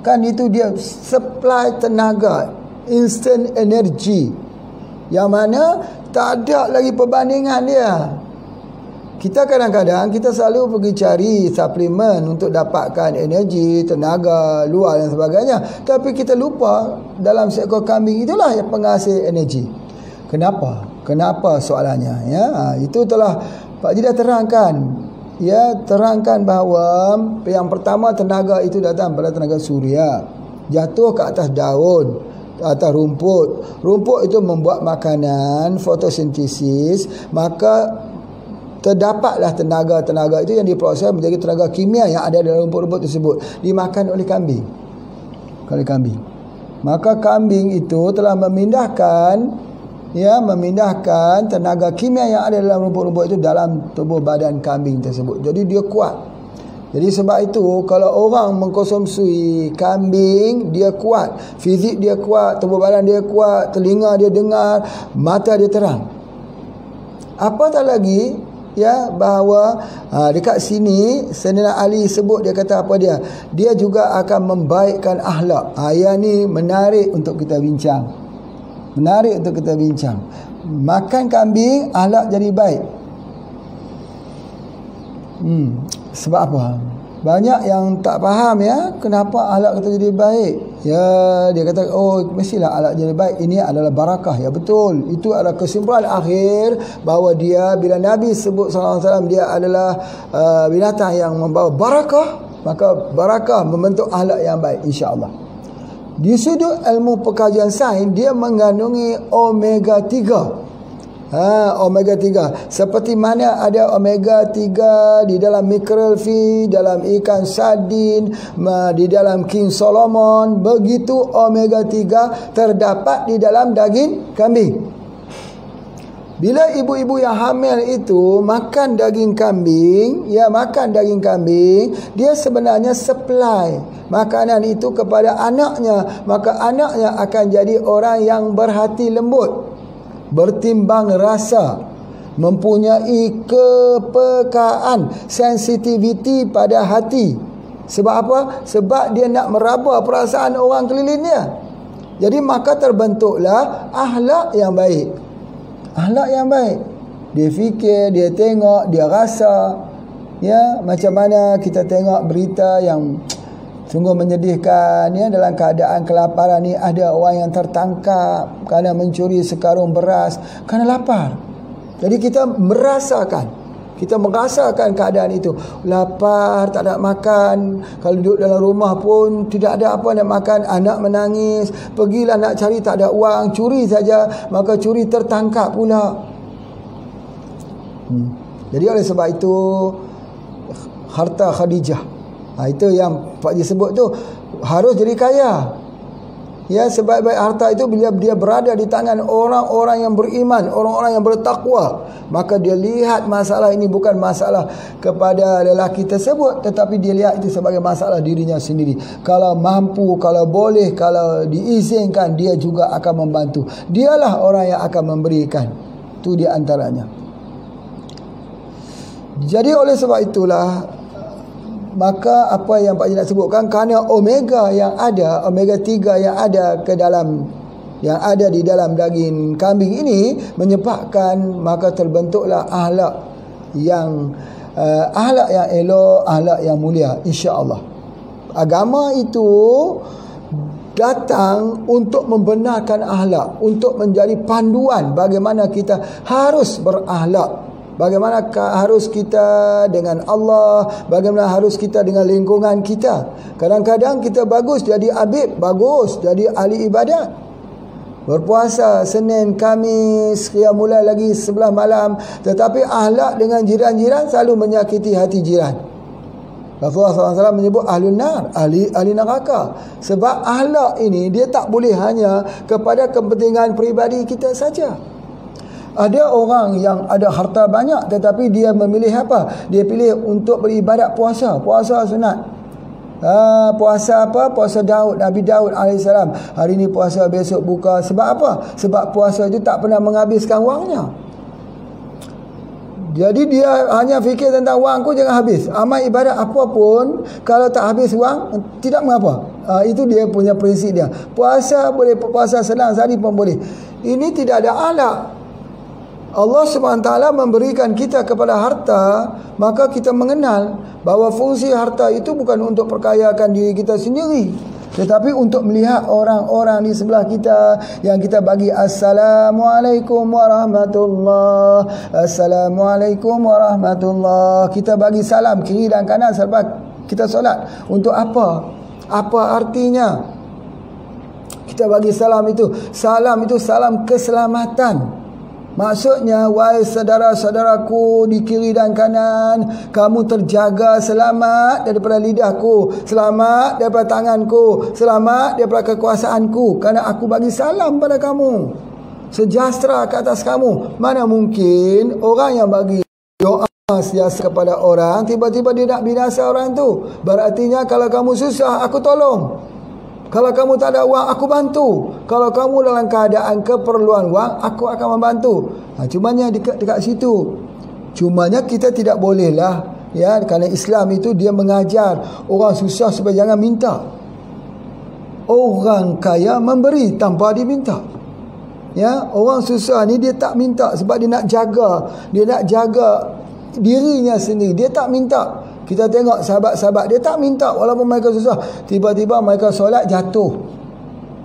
Kan itu dia supply tenaga, instant energy, yang mana tak ada lagi perbandingan dia. Kita kadang-kadang kita selalu pergi cari suplemen untuk dapatkan energi, tenaga luar dan sebagainya. Tapi kita lupa dalam seekor kambing itulah yang penghasil energi. Kenapa? Kenapa soalannya? Ya, itu telah Pak Haji dah terangkan. Ya, terangkan bahawa yang pertama tenaga itu datang pada tenaga suria. Jatuh ke atas daun, atas rumput. Rumput itu membuat makanan, fotosintesis, maka terdapatlah tenaga-tenaga itu yang diproses menjadi tenaga kimia yang ada dalam rumput-rumput tersebut, dimakan oleh kambing. Maka kambing itu telah memindahkan tenaga kimia yang ada dalam rumput-rumput itu dalam tubuh badan kambing tersebut. Jadi dia kuat. Jadi sebab itu kalau orang mengkonsumsi kambing, dia kuat, fizik dia kuat, tubuh badan dia kuat, telinga dia dengar, mata dia terang. Apatah lagi ya bahawa dekat sini Sayyidina Ali sebut, dia kata apa dia? Dia juga akan membaikkan akhlak. Yang ni menarik untuk kita bincang. Makan kambing, akhlak jadi baik. Sebab apa? Banyak yang tak faham ya, kenapa akhlak kita jadi baik. Ya, dia kata mestilah akhlak jadi baik. Ini adalah barakah. Ya betul. Itu adalah kesimpulan akhir bahawa dia, bila Nabi sebut SAW dia adalah binatang yang membawa barakah, maka barakah membentuk akhlak yang baik, insya-Allah. Di sudut ilmu pekajian sains, dia mengandungi omega 3. Omega 3. Seperti mana ada omega 3 di dalam mackerel fish, dalam ikan sardin, di dalam king Solomon, begitu omega 3 terdapat di dalam daging kambing. Bila ibu-ibu yang hamil itu makan daging kambing, dia sebenarnya supply makanan itu kepada anaknya, maka anaknya akan jadi orang yang berhati lembut, bertimbang rasa, mempunyai kepekaan, sensitivity pada hati. Sebab apa? Sebab dia nak meraba perasaan orang keliling dia. Jadi maka terbentuklah akhlak yang baik. Dia fikir, dia tengok, dia rasa. Ya, macam mana kita tengok berita yang sungguh menyedihkan ya, dalam keadaan kelaparan ni ada orang yang tertangkap kerana mencuri sekarung beras kerana lapar. Jadi kita merasakan keadaan itu. Lapar, tak ada makan. Kalau duduk dalam rumah pun tidak ada apa nak makan. Anak menangis. Pergilah nak cari, tak ada wang. Curi saja. Maka curi tertangkap pula. Jadi oleh sebab itu, harta Khadijah, itu yang Pak Haji sebut tu, harus jadi kaya. Ya, sebaik-baik harta itu bila dia berada di tangan orang-orang yang beriman, orang-orang yang bertakwa, maka dia lihat masalah ini bukan masalah kepada lelaki tersebut, tetapi dia lihat itu sebagai masalah dirinya sendiri. Kalau mampu, kalau boleh, kalau diizinkan, dia juga akan membantu. Dialah orang yang akan memberikan. Itu di antaranya. Jadi oleh sebab itulah, maka apa yang Pak Haji nak sebutkan, kerana omega yang ada, omega 3 yang ada di dalam daging kambing ini menyebabkan maka terbentuklah akhlak yang elok, akhlak yang mulia, insya-Allah. Agama itu datang untuk membenarkan akhlak, untuk menjadi panduan bagaimana kita harus berakhlak. Bagaimana harus kita dengan Allah, bagaimana harus kita dengan lingkungan kita. Kadang-kadang kita bagus jadi abid, bagus jadi ahli ibadat, berpuasa Senin, Khamis, qiyamul lagi 11 malam, tetapi akhlak dengan jiran-jiran selalu menyakiti hati jiran. Rasulullah SAW menyebut ahlun nar, ahli neraka. Sebab akhlak ini dia tak boleh hanya kepada kepentingan peribadi kita saja. Ada orang yang ada harta banyak tetapi dia memilih apa? Dia pilih untuk beribadat puasa sunat. Puasa apa? Puasa Daud, Nabi Daud AS. Hari ni puasa, besok buka. Sebab apa? Sebab puasa itu tak pernah menghabiskan wangnya. Jadi dia hanya fikir tentang wangku jangan habis. Amal ibadat apapun, kalau tak habis wang, tidak mengapa. Itu dia punya prinsip dia. Puasa boleh puasa senang sehari pun boleh. Ini tidak ada akhlak. Allah SWT memberikan kita kepada harta, maka kita mengenal bahawa fungsi harta itu bukan untuk perkayakan diri kita sendiri. Tetapi untuk melihat orang-orang di sebelah kita yang kita bagi Assalamualaikum warahmatullahi, Assalamualaikum warahmatullahi, kita bagi salam kiri dan kanan selepas kita solat. Untuk apa? Apa artinya? Kita bagi salam itu salam keselamatan. Maksudnya, wahai saudara-saudaraku di kiri dan kanan, kamu terjaga selamat daripada lidahku, selamat daripada tanganku, selamat daripada kekuasaanku, kerana aku bagi salam pada kamu, sejahtera ke atas kamu. Mana mungkin orang yang bagi doa siasa kepada orang, tiba-tiba dia nak binasa orang tu. Berartinya kalau kamu susah, aku tolong. Kalau kamu tak ada wang, aku bantu. Kalau kamu dalam keadaan keperluan wang, aku akan membantu. Cumanya dekat situ. Cumanya kita tidak bolehlah, ya, kerana Islam itu dia mengajar orang susah supaya jangan minta. Orang kaya memberi tanpa diminta. Ya, orang susah ni dia tak minta sebab dia nak jaga dirinya sendiri. Dia tak minta. Kita tengok sahabat-sahabat, dia tak minta walaupun mereka susah. Tiba-tiba mereka solat jatuh.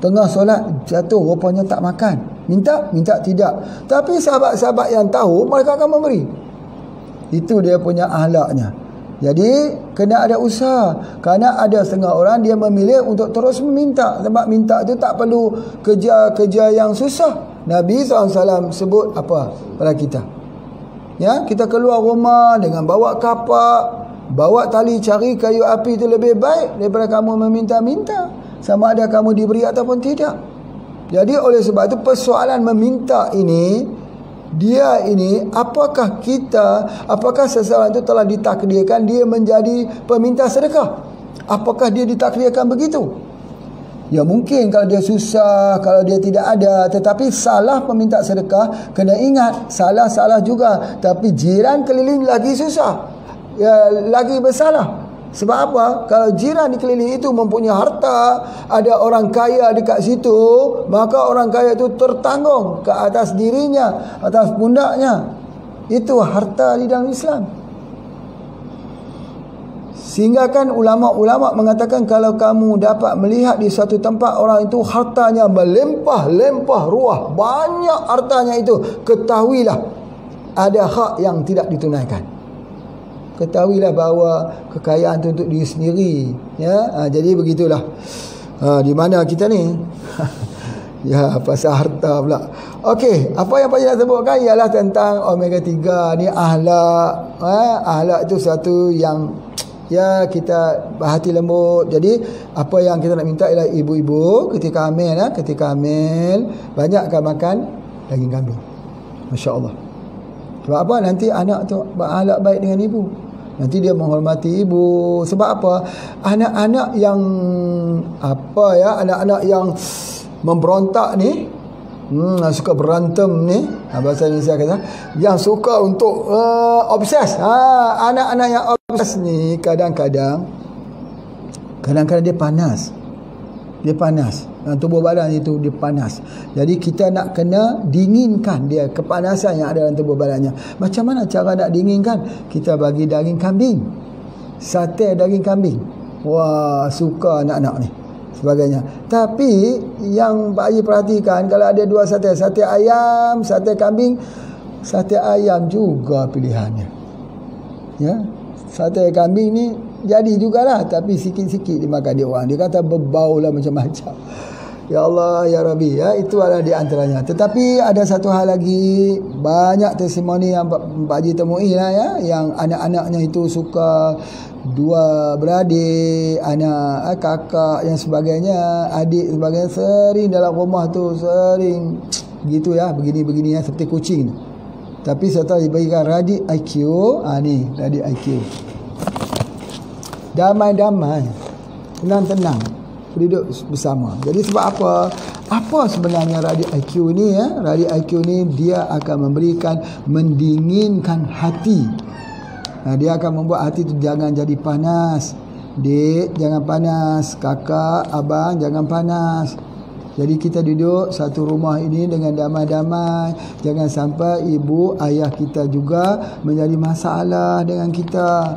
Tengah solat jatuh, rupanya tak makan. Minta tidak. Tapi sahabat-sahabat yang tahu, mereka akan memberi. Itu dia punya ahlaknya. Jadi kena ada usaha. Kerana ada setengah orang dia memilih untuk terus meminta. Sebab minta tu tak perlu kerja yang susah. Nabi SAW sebut apa pada kita? Ya, kita keluar rumah dengan bawa kapak, bawa tali, cari kayu api, itu lebih baik daripada kamu meminta-minta, sama ada kamu diberi ataupun tidak. Jadi oleh sebab itu persoalan meminta ini, dia ini apakah seseorang itu telah ditakdirkan dia menjadi peminta sedekah? Apakah dia ditakdirkan begitu? Ya mungkin kalau dia susah, kalau dia tidak ada. Tetapi salah peminta sedekah, kena ingat salah juga. Tapi jiran keliling lagi susah, ya, lagi bersalah. Sebab apa? Kalau jiran di keliling itu mempunyai harta, ada orang kaya dekat situ, maka orang kaya itu tertanggung ke atas dirinya, atas pundaknya. Itu harta di dalam Islam. Sehingga kan ulama-ulama mengatakan, kalau kamu dapat melihat di suatu tempat orang itu hartanya melimpah-limpah ruah, banyak hartanya itu, ketahuilah ada hak yang tidak ditunaikan. Ketahuilah bahawa kekayaan itu untuk diri sendiri, ya. Jadi begitulah. Di mana kita ni? Ya, pasal harta pula. Okey, apa yang Pak Haji nak sebutkan ialah tentang omega 3 ni, akhlak. Akhlak itu satu yang, ya, kita berhati lembut. Jadi apa yang kita nak minta ialah ibu-ibu ketika hamil, banyakkan makan daging kambing. Masya-Allah. Sebab apa? Nanti anak tu berakhlak baik dengan ibu. Nanti dia menghormati ibu. Sebab apa? Anak-anak yang anak-anak yang memberontak ni, suka berantem ni, bahasa Indonesia kata, yang suka untuk obses. Anak-anak yang obses ni kadang-kadang dia panas. Tubuh badan itu dia panas. Jadi kita nak kena dinginkan dia, kepanasan yang ada dalam tubuh badannya. Macam mana cara nak dinginkan? Kita bagi daging kambing, sate daging kambing. Wah, suka anak-anak ni sebagainya. Tapi yang Pak Haji perhatikan, kalau ada dua sate ayam, sate kambing, sate ayam juga pilihannya. Ya, sate kambing ni jadi jugalah, tapi sikit-sikit dimakan dia orang. Dia kata berbau lah macam-macam. Ya Allah, ya Rabbi, ya, itu adalah di antaranya. Tetapi ada satu hal lagi, banyak testimoni yang Pak Haji temui lah, ya, yang anak-anaknya itu suka, dua beradik, anak, kakak yang sebagainya, adik sebagainya, sering dalam rumah tu, sering gitu ya, begini-begini ya, seperti kucing. Tapi setelah diberikan radik IQ, ni radik IQ, damai-damai, tenang-tenang, duduk bersama. Jadi sebab apa? Apa sebenarnya radik IQ ni, ya? Radik IQ ni dia akan mendinginkan hati. Dia akan membuat hati tu jangan jadi panas. Dek, jangan panas. Kakak, abang, jangan panas. Jadi kita duduk satu rumah ini dengan damai-damai. Jangan sampai ibu, ayah kita juga menjadi masalah dengan kita.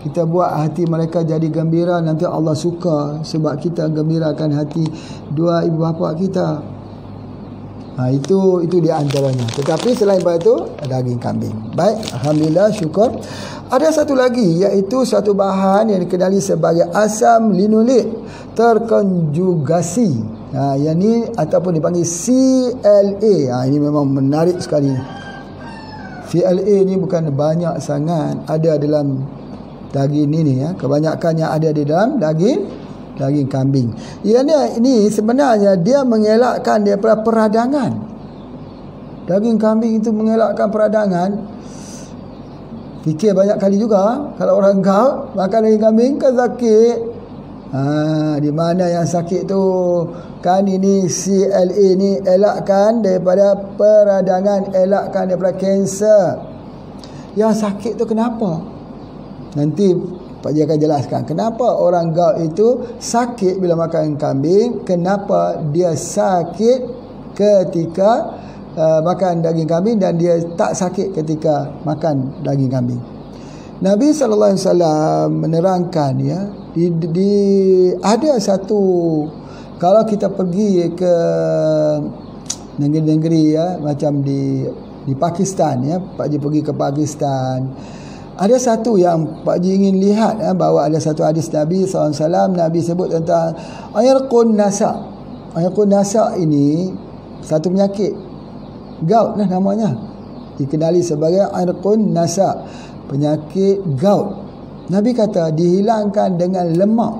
kita buat hati mereka jadi gembira, nanti Allah suka sebab kita gembirakan hati dua ibu bapa kita. Itu di antaranya. Tetapi selain daripada itu, daging kambing. Baik, alhamdulillah, syukur. Ada satu lagi, iaitu satu bahan yang dikenali sebagai asam linolik terkonjugasi. Yang ni ataupun dipanggil CLA. Ini memang menarik sekali. CLA ni bukan banyak sangat ada dalam daging ini, kebanyakan yang ada di dalam daging kambing. Ini sebenarnya dia mengelakkan daripada peradangan. Daging kambing itu mengelakkan peradangan. Fikir banyak kali juga, kalau orang gout makan daging kambing kan sakit. Di mana yang sakit tu kan, ini CLA ni elakkan daripada peradangan, elakkan daripada kanser. Yang sakit tu kenapa? Nanti Pak Ji akan jelaskan kenapa orang gout itu sakit bila makan kambing, kenapa dia sakit ketika makan daging kambing dan dia tak sakit ketika makan daging kambing. Nabi SAW menerangkan ada satu, kalau kita pergi ke negeri-negeri macam di Pakistan, Pak Ji pergi ke Pakistan, ada satu yang Pak Ji ingin lihat, bahawa ada satu hadis Nabi SAW. Nabi sebut tentang Irqun Nasa. Irqun Nasa ini satu penyakit gout namanya, dikenali sebagai Irqun Nasa, penyakit gout. Nabi kata dihilangkan dengan lemak.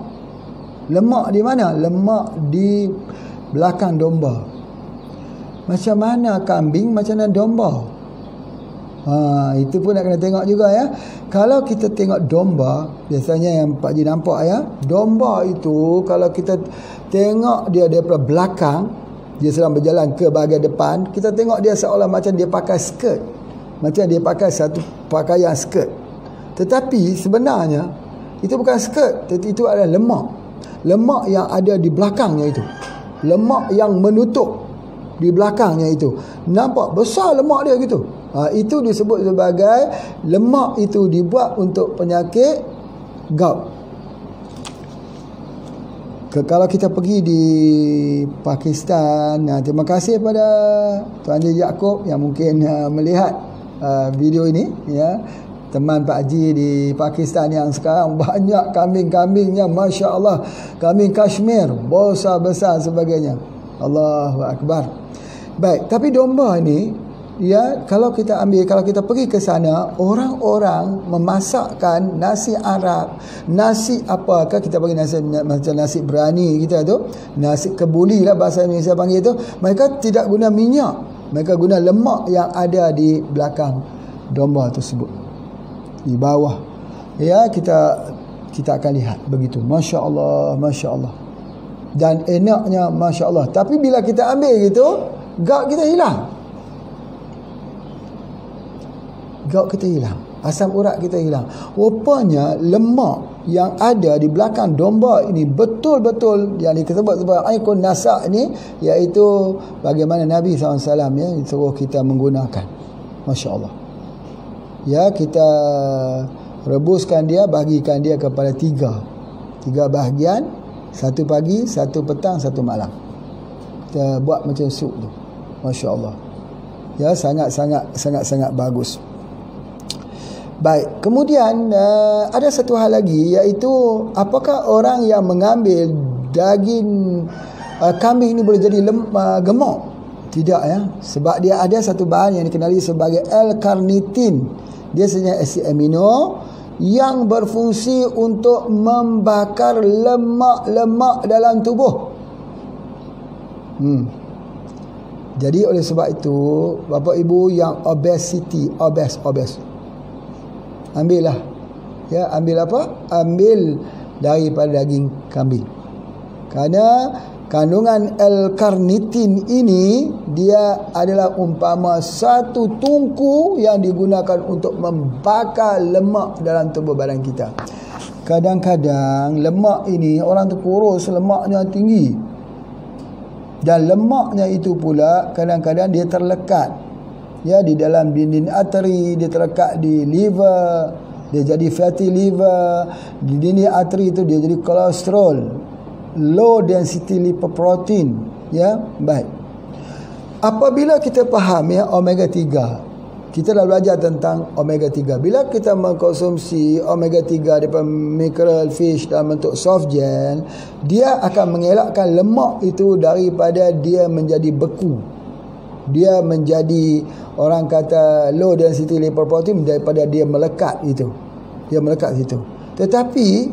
Lemak di mana? Lemak di belakang domba. Macam mana kambing, macam mana domba? Itu pun nak kena tengok juga Kalau kita tengok domba, biasanya yang Pak Ji nampak domba itu kalau kita tengok dia daripada belakang, dia sedang berjalan ke bahagian depan, kita tengok dia seolah macam dia pakai skirt, macam dia pakai satu pakaian skirt. Tetapi sebenarnya itu bukan skirt, itu adalah lemak. Lemak yang ada di belakangnya itu, lemak yang menutup di belakangnya itu. Nampak besar lemak dia gitu. Itu disebut sebagai lemak itu dibuat untuk penyakit gout. Kalau kita pergi di Pakistan, terima kasih pada Tuan Haji Yaakob yang mungkin melihat video ini, teman Pak Haji di Pakistan yang sekarang banyak kambing-kambingnya, Masya Allah, kambing Kashmir besar sebagainya. Allahu Akbar. Baik, tapi domba ni kalau kita pergi ke sana, orang-orang memasakkan nasi Arab, nasi apakah kita panggil nasi, macam nasi berani kita tu, nasi kebuli lah bahasa Indonesia panggil tu. Mereka tidak guna minyak, mereka guna lemak yang ada di belakang domba tersebut, di bawah. Kita akan lihat begitu. Masya Allah, Masya Allah. Dan enaknya Masya Allah. Tapi bila kita ambil gitu, gout kita hilang. Gout kita hilang, asam urat kita hilang. Rupanya lemak yang ada di belakang domba ini betul-betul yang disebut sebagai Irqun Nasa ini, iaitu bagaimana Nabi SAW disuruh kita menggunakan. Masya Allah. Kita rebuskan dia, bagikan dia kepada tiga bahagian, satu pagi, satu petang, satu malam. Kita buat macam sup tu. Masya Allah. Sangat-sangat bagus. Baik, kemudian ada satu hal lagi, iaitu apakah orang yang mengambil daging kambing ini boleh jadi gemuk? Tidak sebab dia ada satu bahan yang dikenali sebagai L-carnitin. Dia sebenarnya asid amino yang berfungsi untuk membakar lemak-lemak dalam tubuh. Jadi oleh sebab itu, bapa ibu yang obes, ambillah ambil apa? Ambil daripada daging kambing. Kerana kandungan L-carnitin ini dia adalah umpama satu tungku yang digunakan untuk membakar lemak dalam tubuh badan kita. Kadang-kadang lemak ini orang tu kurus, lemaknya tinggi. Dan lemaknya itu pula kadang-kadang dia terlekat di dalam dinding arteri, dia terlekat di liver, dia jadi fatty liver, di dinding arteri itu dia jadi kolesterol, low density lipoprotein, ya. Baik, apabila kita faham ya omega 3, kita dah belajar tentang omega 3. Bila kita mengkonsumsi omega 3 daripada mackerel fish dalam bentuk soft gel, dia akan mengelakkan lemak itu daripada dia menjadi beku. Dia menjadi, orang kata, low density lipoprotein, daripada dia melekat itu. Dia melekat situ. Tetapi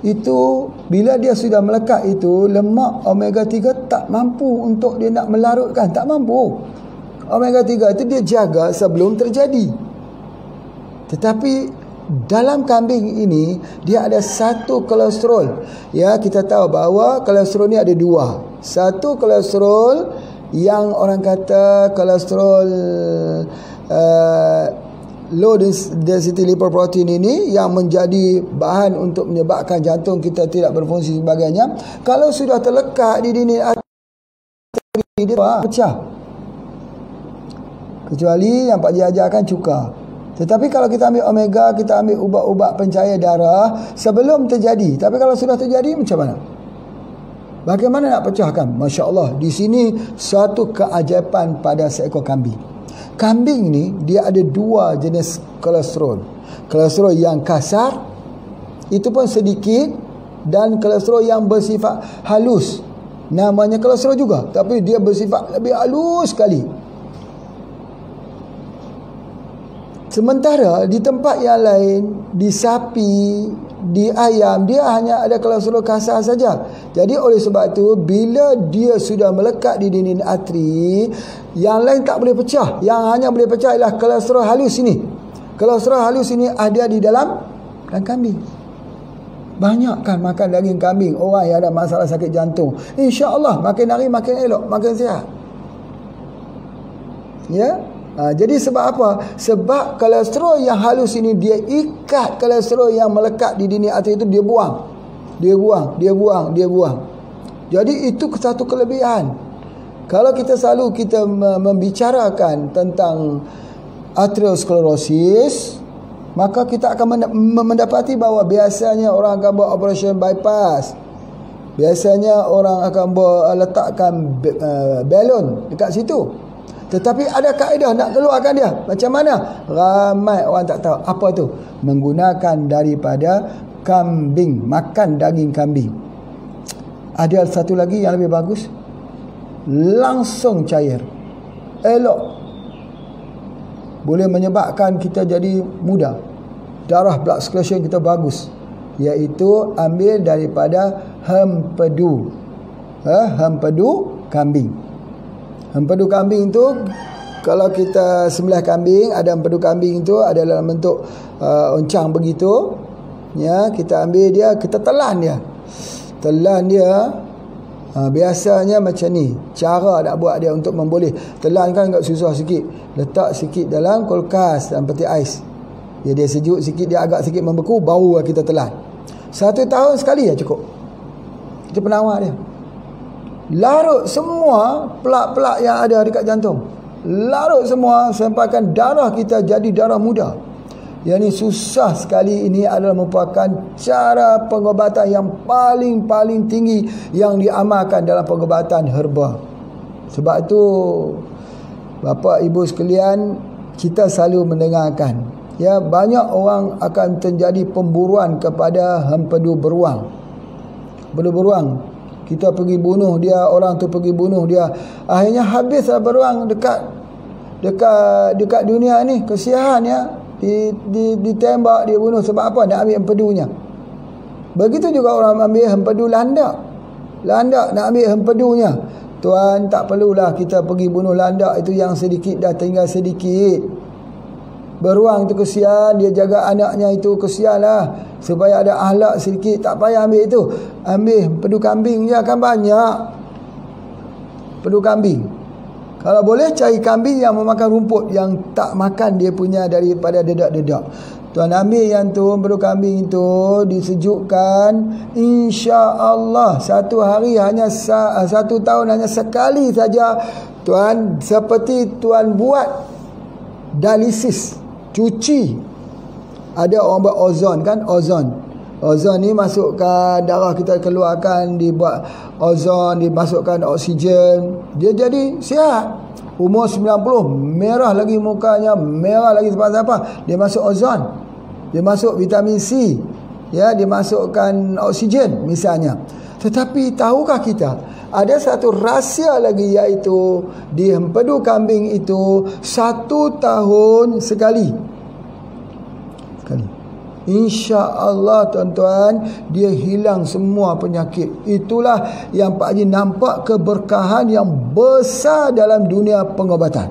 itu bila dia sudah melekat itu, lemak omega 3 tak mampu untuk dia nak melarutkan, tak mampu. Omega 3 itu dia jaga sebelum terjadi. Tetapi dalam kambing ini dia ada satu kolesterol. Ya, kita tahu bahawa kolesterol ni ada dua. Satu kolesterol yang orang kata kolesterol low density lipoprotein ini, yang menjadi bahan untuk menyebabkan jantung kita tidak berfungsi sebagainya. Kalau sudah terlekat di dinding arteri, dia pecah. Kecuali yang Pak Ji ajarkan cuka. Tetapi kalau kita ambil omega, kita ambil ubat-ubat pencair darah sebelum terjadi. Tapi kalau sudah terjadi, macam mana? Bagaimana nak pecahkan? Masya Allah, di sini suatu keajaiban pada seekor kambing. Kambing ni dia ada dua jenis kolesterol. Kolesterol yang kasar, itu pun sedikit, dan kolesterol yang bersifat halus, namanya kolesterol juga, tapi dia bersifat lebih halus sekali. Sementara di tempat yang lain, di sapi, di ayam, dia hanya ada kolesterol kasar saja. Jadi oleh sebab itu, bila dia sudah melekat di dinding arteri, yang lain tak boleh pecah. Yang hanya boleh pecah ialah kolesterol halus ini. Kolesterol halus ini ada di dalam kambing. Banyak kan makan daging kambing orang yang ada masalah sakit jantung, insya-Allah makin hari makin elok, makin sihat. Ya. Jadi sebab apa? Sebab kolesterol yang halus ini dia ikat kolesterol yang melekat di dinding arteri itu, dia buang. Dia buang, dia buang, dia buang. Jadi itu satu kelebihan. Kalau kita selalu membicarakan tentang arteriosklerosis, maka kita akan mendapati bahawa biasanya orang akan buat operation bypass. Biasanya orang akan letakkan balon dekat situ. Tetapi ada kaedah nak keluarkan dia. Macam mana? Ramai orang tak tahu. Apa tu? Menggunakan daripada kambing, makan daging kambing. Ada satu lagi yang lebih bagus, langsung cair, elok, boleh menyebabkan kita jadi muda, darah blood circulation kita bagus, iaitu ambil daripada hempedu. Hempedu kambing. Hempedu kambing tu, kalau kita sembelih kambing, ada hempedu kambing tu ada dalam bentuk oncang begitu. Ya, kita ambil dia, kita telan dia. Telan dia. Biasanya macam ni cara nak buat dia untuk memboleh. Telan kan agak susah sikit. Letak sikit dalam kulkas, dalam peti ais. Ya, dia sejuk sikit, dia agak sikit membeku, baru kita telan. 1 tahun sekali ya cukup. Itu penawar dia. Larut semua plak-plak yang ada dekat jantung. Larut semua sampaikan darah kita jadi darah muda. Yang ni susah sekali. Ini adalah merupakan cara pengobatan yang paling tinggi yang diamalkan dalam pengobatan herba. Sebab itu Bapak Ibu sekalian, kita selalu mendengarkan, ya, banyak orang akan terjadi pemburuan kepada hempedu beruang. Hempedu beruang, kita pergi bunuh dia, orang tu pergi bunuh dia, akhirnya habislah beruang dekat dunia ni. Kesian ya, ditembak, dia bunuh. Sebab apa? Nak ambil hempedunya. Begitu juga orang ambil hempedu landak nak ambil hempedunya. Tuan, tak perlulah kita pergi bunuh landak itu, yang sedikit dah tinggal sedikit. Beruang tu kesian, dia jaga anaknya itu, kesianlah. Supaya ada ahlak sedikit, tak payah ambil itu. Ambil pedu kambing je, akan banyak pedu kambing. Kalau boleh cari kambing yang memakan rumput, yang tak makan dia punya daripada dedak-dedak. Tuan ambil yang tu, pedu kambing itu, disejukkan, insya-Allah 1 hari hanya 1 tahun hanya sekali saja tuan, seperti tuan buat dialisis, cuci Ada orang buat ozon kan, ozon ni masukkan darah kita, keluarkan, dibuat ozon, dimasukkan oksigen, dia jadi sihat. Umur 90, merah lagi mukanya, merah lagi apa, dia masuk ozon, dia masuk vitamin C, ya, dimasukkan oksigen misalnya. Tetapi tahukah kita ada satu rahsia lagi, iaitu di empedu kambing itu 1 tahun sekali. InsyaAllah tuan-tuan, dia hilang semua penyakit. Itulah yang Pak Haji nampak keberkahan yang besar dalam dunia pengobatan.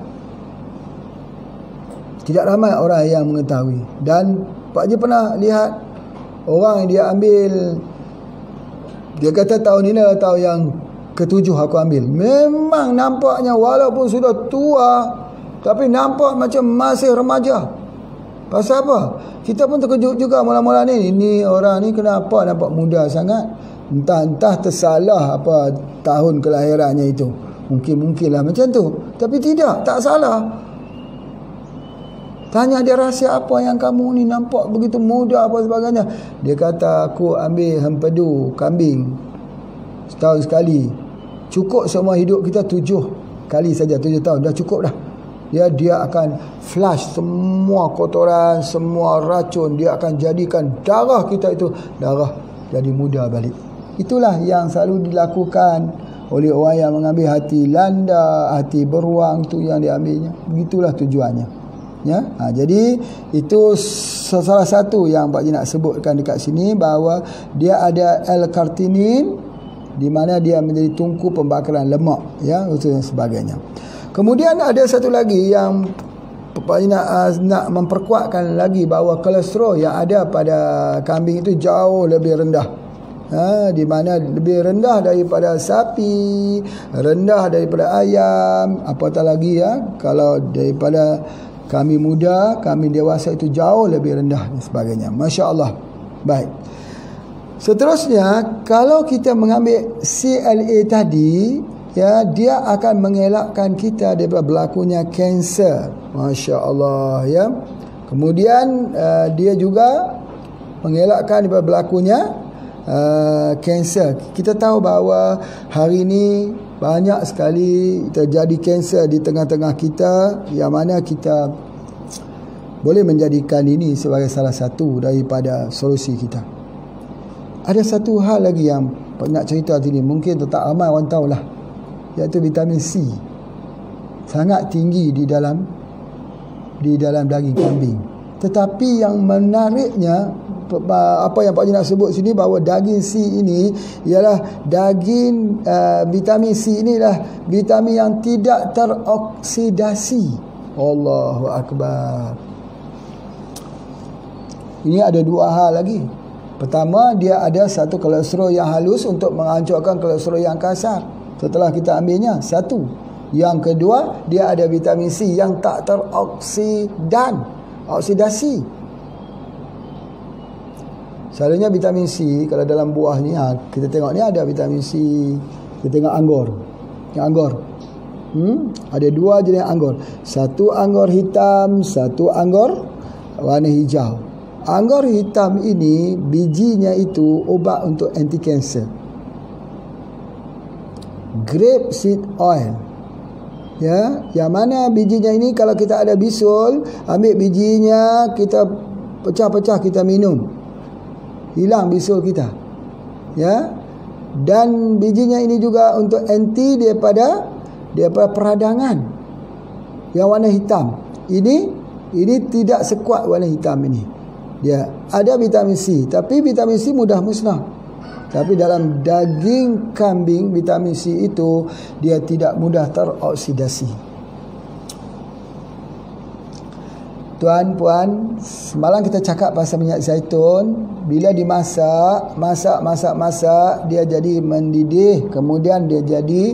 Tidak ramai orang yang mengetahui. Dan Pak Haji pernah lihat orang yang dia ambil, dia kata tahun ini adalah tahun yang ke-7 aku ambil. Memang nampaknya walaupun sudah tua, tapi nampak macam masih remaja. Pasal apa? Kita pun terkejut juga mula-mula ni. Ini orang ni kenapa nampak muda sangat? Entah tersalah apa tahun kelahirannya itu. Mungkin-mungkinlah macam tu. Tapi tidak, tak salah. Tanya dia, rahsia apa yang kamu ni nampak begitu muda apa sebagainya. Dia kata, aku ambil empedu kambing setahun sekali. Cukup semua hidup kita 7 kali saja, 7 tahun. Dah cukup dah. Dia akan flush semua kotoran, semua racun. Dia akan jadikan darah kita itu darah jadi muda balik. Itulah yang selalu dilakukan oleh orang yang mengambil hati landa, hati beruang, tu yang diambilnya. Begitulah tujuannya. Ya, jadi itu salah satu yang Pak Haji nak sebutkan dekat sini, bahawa dia ada L-carnitine, di mana dia menjadi tungku pembakaran lemak, ya, itu dan sebagainya. Kemudian ada satu lagi yang Pak Haji nak memperkuatkan lagi, bahawa kolesterol yang ada pada kambing itu jauh lebih rendah. Di mana lebih rendah daripada sapi, rendah daripada ayam, apatah lagi ya, kalau daripada kambing muda, kambing dewasa itu jauh lebih rendah dan sebagainya. Masya Allah. Baik. Seterusnya, kalau kita mengambil CLA tadi, ya, dia akan mengelakkan kita daripada berlakunya kanser. Masya Allah, ya. Kemudian dia juga mengelakkan daripada berlakunya kanser. Kita tahu bahawa hari ini banyak sekali terjadi kanser di tengah-tengah kita, yang mana kita boleh menjadikan ini sebagai salah satu daripada solusi kita. Ada satu hal lagi yang nak cerita sini, mungkin tak ramai orang tahu lah, iaitu vitamin C. Sangat tinggi di dalam daging kambing. Tetapi yang menariknya, apa yang Pak Haji nak sebut sini, bahawa daging C ini ialah daging vitamin C inilah vitamin yang tidak teroksidasi. Allahu Akbar. Ini ada 2 hal lagi. Pertama, dia ada satu kolesterol yang halus untuk menghancurkan kolesterol yang kasar setelah kita ambilnya, satu. Yang kedua, dia ada vitamin C yang tak oksidasi. Selalunya vitamin C kalau dalam buah ni, kita tengok ni ada vitamin C. Kita tengok anggur. Yang anggur. Ada 2 jenis anggur. Satu anggur hitam, satu anggur warna hijau. Anggur hitam ini bijinya itu ubat untuk anti kanser. Grape seed oil. Ya, yang mana bijinya ini kalau kita ada bisul, ambil bijinya, kita pecah-pecah, kita minum, hilang bisul kita. Ya. Dan bijinya ini juga untuk anti daripada peradangan. Yang warna hitam. Ini tidak sekuat warna hitam ini. Dia ada vitamin C, tapi vitamin C mudah musnah. Tapi dalam daging kambing, vitamin C itu dia tidak mudah teroksidasi. Tuan, puan, semalam kita cakap pasal minyak zaitun. Bila dimasak, masak, dia jadi mendidih, kemudian dia jadi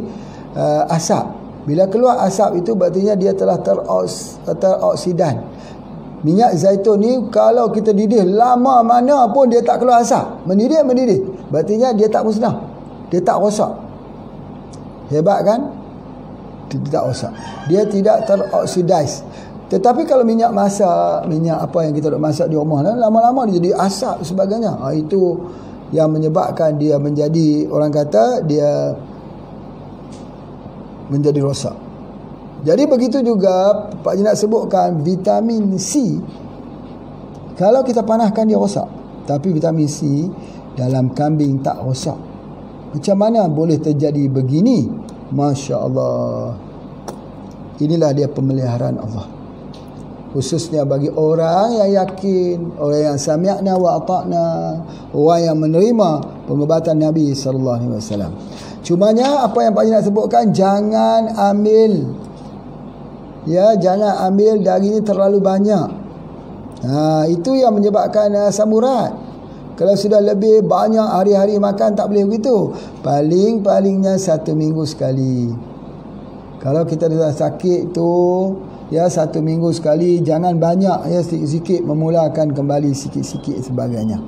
asap. Bila keluar asap itu berarti dia telah teroksidan. Minyak zaitun ni kalau kita didih lama mana pun dia tak keluar asap. Mendidih. Berartinya dia tak musnah. Dia tak rosak. Hebat kan? Dia tak rosak. Dia tidak teroksidize. Tetapi kalau minyak masak, minyak apa yang kita nak masak di rumah, lama-lama dia jadi asap sebagainya. Itu yang menyebabkan dia menjadi, orang kata dia menjadi rosak. Jadi begitu juga Pak Haji nak sebutkan vitamin C. Kalau kita panaskan dia rosak. Tapi vitamin C dalam kambing tak rosak. Macam mana boleh terjadi begini? Masya Allah. Inilah dia pemeliharaan Allah. Khususnya bagi orang yang yakin, orang yang sami'na wa ata'na, orang yang menerima pengobatan Nabi SAW. Cumanya apa yang Pak Haji nak sebutkan, jangan ambil, jangan ambil daging ini terlalu banyak. Itu yang menyebabkan samurat. Kalau sudah lebih banyak hari-hari makan, tak boleh begitu. Paling-palingnya 1 minggu sekali. Kalau kita dah sakit tu, 1 minggu sekali, jangan banyak, sikit-sikit, memulakan kembali sikit-sikit sebagainya.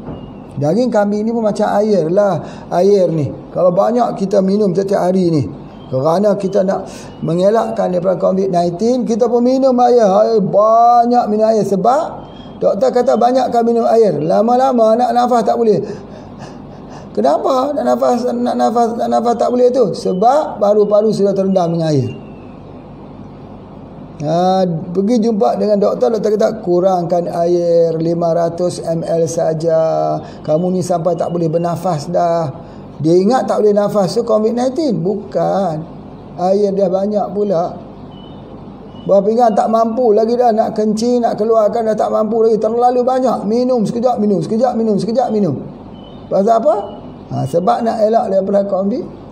Daging kambing ni pun macam air lah. Air ni, kalau banyak kita minum setiap hari ni, kerana kita nak mengelakkan daripada COVID-19, kita pun minum air. Banyak minum air. Sebab doktor kata banyakkan minum air. Lama-lama nak nafas tak boleh. Kenapa nak nafas tak boleh tu? Sebab paru-paru sudah terendam dengan air. Pergi jumpa dengan doktor kata kurangkan air 500 ml saja. Kamu ni sampai tak boleh bernafas dah. Dia ingat tak boleh nafas tu COVID-19. Bukan, air dia banyak pula. Buah pinggan tak mampu lagi dah, nak kencing, nak keluarkan dah tak mampu lagi, terlalu banyak. Minum sekejap, minum sekejap, minum sekejap, minum. Pasal apa? Sebab nak elak daripada COVID.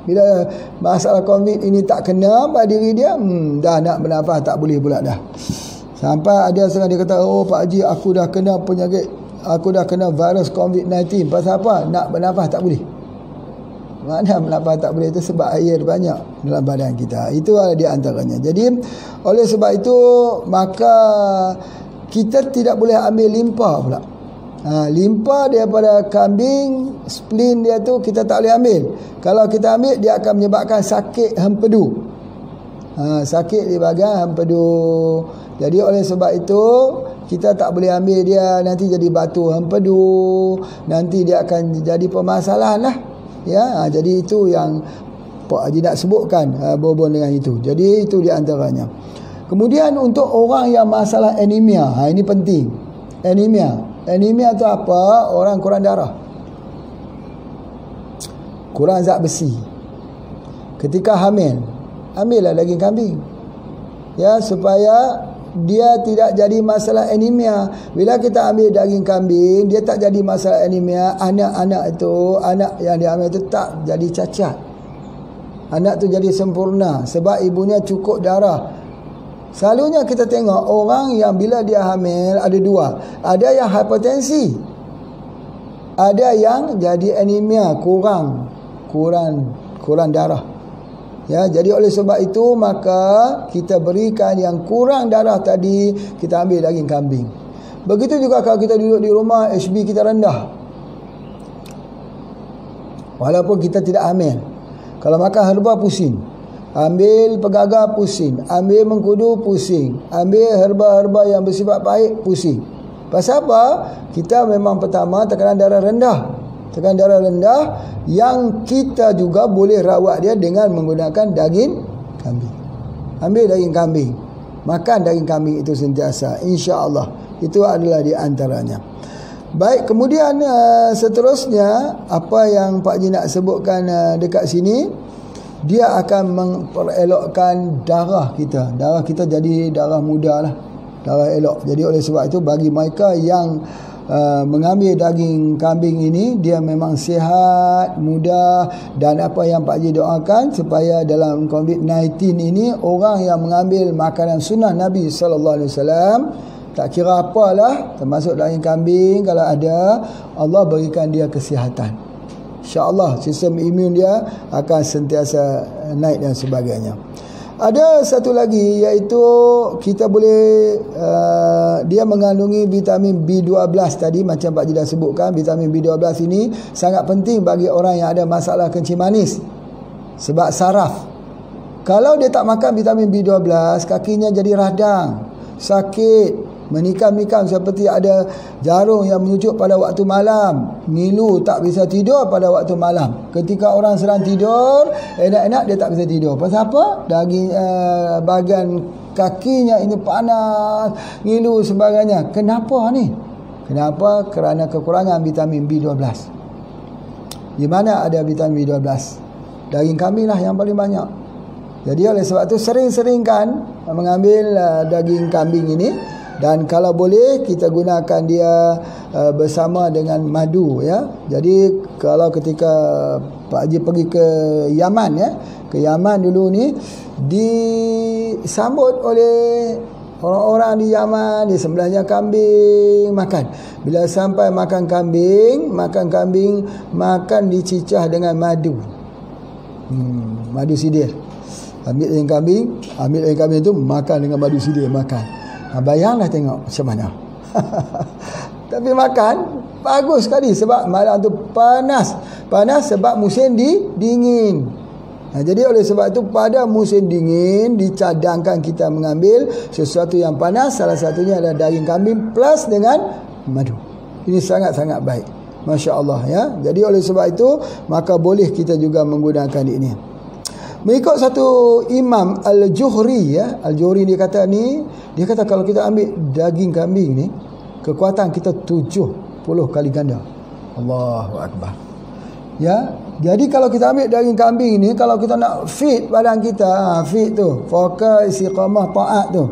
Bila masalah COVID ini tak kena pada diri dia, dah nak bernafas tak boleh pula dah. Sampai ada setengah dia kata, oh Pak Haji, aku dah kena penyakit, aku dah kena virus COVID-19. Pasal apa? Nak bernafas tak boleh. Mana bernafas tak boleh itu? Sebab air banyak dalam badan kita. Itu adalah di antaranya. Jadi oleh sebab itu, maka kita tidak boleh ambil limpa pula. Limpa daripada kambing, spleen dia tu kita tak boleh ambil. Kalau kita ambil, dia akan menyebabkan sakit hempedu. Sakit di bahagian hempedu. Jadi oleh sebab itu, kita tak boleh ambil dia, nanti jadi batu hempedu, nanti dia akan jadi permasalahan lah. Jadi itu yang Pak Haji nak sebutkan berhubung dengan itu. Jadi itu di antaranya. Kemudian untuk orang yang masalah anemia, ini penting. Anemia tu apa? Orang kurang darah, kurang zat besi. Ketika ambillah daging kambing, supaya dia tidak jadi masalah anemia. Bila kita ambil daging kambing, dia tak jadi masalah anemia. Anak-anak itu, anak yang diambil itu tak jadi cacat. Anak tu jadi sempurna sebab ibunya cukup darah. Selalunya kita tengok orang yang bila dia hamil ada dua. Ada yang hipertensi, ada yang jadi anemia, kurang darah. Jadi oleh sebab itu, maka kita berikan yang kurang darah tadi, kita ambil daging kambing. Begitu juga kalau kita duduk di rumah, HB kita rendah, walaupun kita tidak hamil. Kalau makan herba pusing, ambil pegagar pusing, ambil mengkudu pusing, ambil herba-herba yang bersifat pahit pusing. Pasal apa? Kita memang pertama tekanan darah rendah. Tekanan darah rendah yang kita juga boleh rawat dia dengan menggunakan daging kambing. Ambil daging kambing, makan daging kambing itu sentiasa, insya-Allah. Itu adalah di antaranya. Baik, kemudian seterusnya apa yang Pak Haji nak sebutkan dekat sini, dia akan memperelokkan darah kita. Darah kita jadi darah muda lah, darah elok. Jadi oleh sebab itu, bagi mereka yang mengambil daging kambing ini, dia memang sihat, muda. Dan apa yang Pak Haji doakan, supaya dalam COVID-19 ini, orang yang mengambil makanan sunnah Nabi SAW, tak kira apalah, termasuk daging kambing, kalau ada, Allah berikan dia kesihatan. InsyaAllah sistem imun dia akan sentiasa naik dan sebagainya. Ada satu lagi, iaitu kita boleh dia mengandungi vitamin B12 tadi, macam Pak Haji dah sebutkan. Vitamin B12 ini sangat penting bagi orang yang ada masalah kencing manis, sebab saraf. Kalau dia tak makan vitamin B12, kakinya jadi radang, sakit, menikam-nikam seperti ada jarum yang menyucuk pada waktu malam, ngilu, tak bisa tidur pada waktu malam. Ketika orang sedang tidur, enak-enak dia tak bisa tidur. Pasal apa? Daging bahagian kakinya ini panas, ngilu sebagainya. Kenapa ni? Kenapa? Kerana kekurangan vitamin B12. Di mana ada vitamin B12? Daging kambing lah yang paling banyak. Jadi oleh sebab itu sering-seringkan mengambil daging kambing ini, dan kalau boleh kita gunakan dia bersama dengan madu ya. Jadi kalau ketika Pak Haji pergi ke Yaman ya, ke Yaman dulu ni disambut oleh orang-orang di Yaman, di sebelahnya kambing makan. Bila sampai makan kambing, makan dicicah dengan madu. Madu sidir. Ambil daging kambing tu makan dengan madu sidir, makan. Bayanglah tengok macam mana. Tapi makan bagus sekali sebab malam tu panas sebab musim dingin. Jadi oleh sebab itu pada musim dingin dicadangkan kita mengambil sesuatu yang panas, salah satunya adalah daging kambing plus dengan madu. Ini sangat-sangat baik. Masya-Allah ya. Jadi oleh sebab itu maka boleh kita juga menggunakan ini. Mengikut satu Imam Al-Juhri ya, Al-Juhri dia kata kalau kita ambil daging kambing ni, kekuatan kita 70 kali ganda. Allahu Akbar. Ya, jadi kalau kita ambil daging kambing ni, kalau kita nak fit badan kita, fit tu, fokus istiqamah taat tu.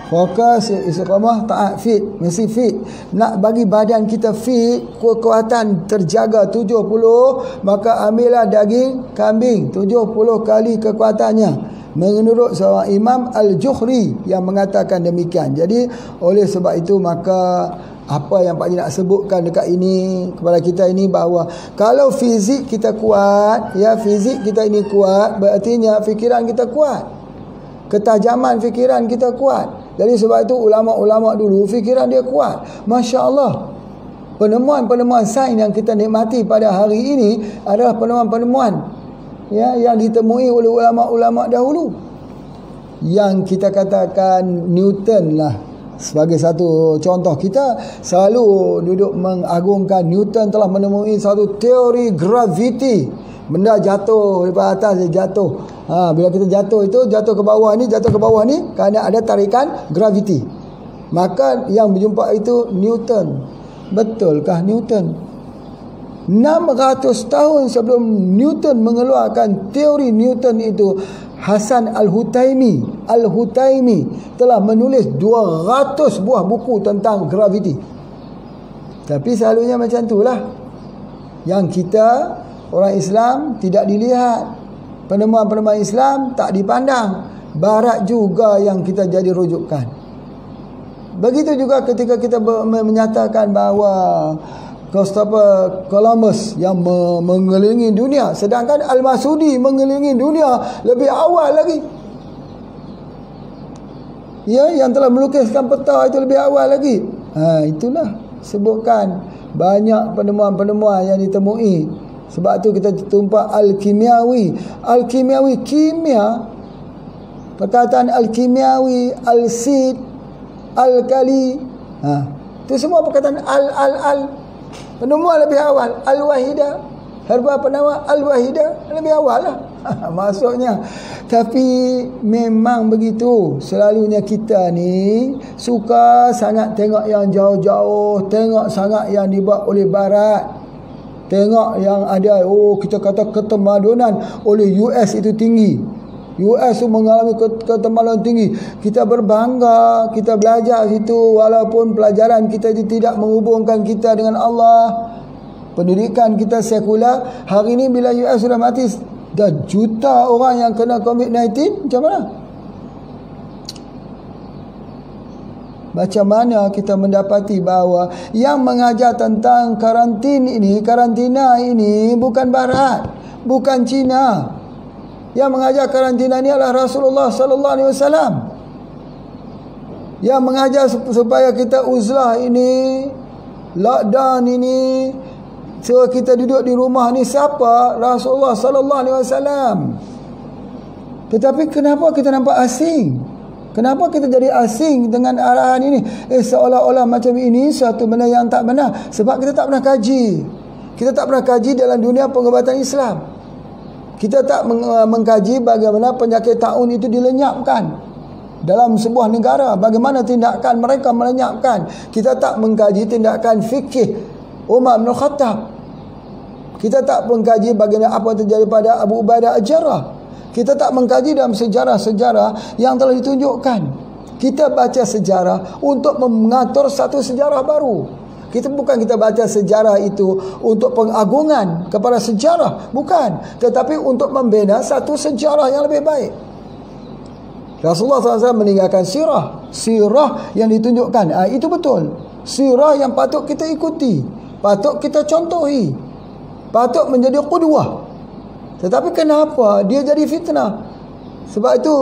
Fokus istiqamah taat, fit, mesti fit. Nak bagi badan kita fit, kekuatan terjaga 70, maka ambillah daging kambing 70 kali kekuatannya. Menurut seorang Imam Al-Juhri yang mengatakan demikian. Jadi oleh sebab itu maka apa yang Pak Haji nak sebutkan dekat ini kepada kita ini, bahawa kalau fizik kita kuat, ya, fizik kita ini kuat, berartinya fikiran kita kuat, ketajaman fikiran kita kuat. Jadi sebab itu ulama-ulama dulu fikiran dia kuat. Masya Allah. Penemuan-penemuan sains yang kita nikmati pada hari ini adalah penemuan-penemuan ya, yang ditemui oleh ulama-ulama dahulu. Yang kita katakan Newton lah sebagai satu contoh. Kita selalu duduk mengagungkan Newton telah menemui satu teori graviti. Benda jatuh daripada atas dia jatuh. Bila kita jatuh itu jatuh ke bawah ni kerana ada tarikan graviti. Maka yang berjumpa itu Newton. Betulkah Newton? 600 tahun sebelum Newton mengeluarkan teori Newton itu, Hasan Al-Hutaimi telah menulis 200 buah buku tentang graviti. Tapi selalunya macam itulah. Yang kita orang Islam tidak dilihat. Penemuan-penemuan Islam tak dipandang. Barat juga yang kita jadi rujukan. Begitu juga ketika kita menyatakan bahawa Christopher Columbus yang mengelilingi dunia, sedangkan Al-Masudi mengelilingi dunia lebih awal lagi. Ya, yang telah melukiskan peta itu lebih awal lagi. Itulah sebutkan banyak penemuan-penemuan yang ditemui. Sebab tu kita tumpak al-kimiawi. Al-kimiawi, kimia. Perkataan al-kimiawi, al-sid, al-kali. Itu semua perkataan al. Penemuan lebih awal. Al-wahidah. Herba penama al-wahidah lebih awal lah. Maksudnya. Tapi memang begitu. Selalunya kita ni suka sangat tengok yang jauh-jauh. Tengok sangat yang dibuat oleh barat. Tengok yang ada, kita kata ketemadunan oleh US itu tinggi. US itu mengalami ketemadunan tinggi. Kita berbangga, kita belajar situ walaupun pelajaran kita itu tidak menghubungkan kita dengan Allah. Pendidikan kita sekular. Hari ini bila US sudah mati, dah juta orang yang kena COVID-19, macam mana? Macam mana kita mendapati bahawa yang mengajar tentang karantina ini bukan Barat, bukan Cina. Yang mengajar karantina ini adalah Rasulullah sallallahu alaihi wasallam. Yang mengajar supaya kita uzlah ini, lockdown ini, suruh kita duduk di rumah ni siapa? Rasulullah sallallahu alaihi wasallam. Tetapi kenapa kita nampak asing? Kenapa kita jadi asing dengan arahan ini? Seolah-olah macam ini satu benda yang tak benar. Sebab kita tak pernah kaji. Kita tak pernah kaji dalam dunia pengobatan Islam. Kita tak mengkaji bagaimana penyakit taun itu dilenyapkan dalam sebuah negara. Bagaimana tindakan mereka melenyapkan. Kita tak mengkaji tindakan fikih Umar bin Khattab. Kita tak mengkaji bagaimana apa yang terjadi pada Abu Ubaidah Al-Jarrah. Kita tak mengkaji dalam sejarah-sejarah yang telah ditunjukkan. Kita baca sejarah untuk mengatur satu sejarah baru. Kita baca sejarah itu untuk pengagungan kepada sejarah, bukan, tetapi untuk membina satu sejarah yang lebih baik. Rasulullah SAW meninggalkan sirah yang ditunjukkan. Itu betul. Sirah yang patut kita ikuti, patut kita contohi, patut menjadi qudwah. Tetapi kenapa dia jadi fitnah? Sebab itu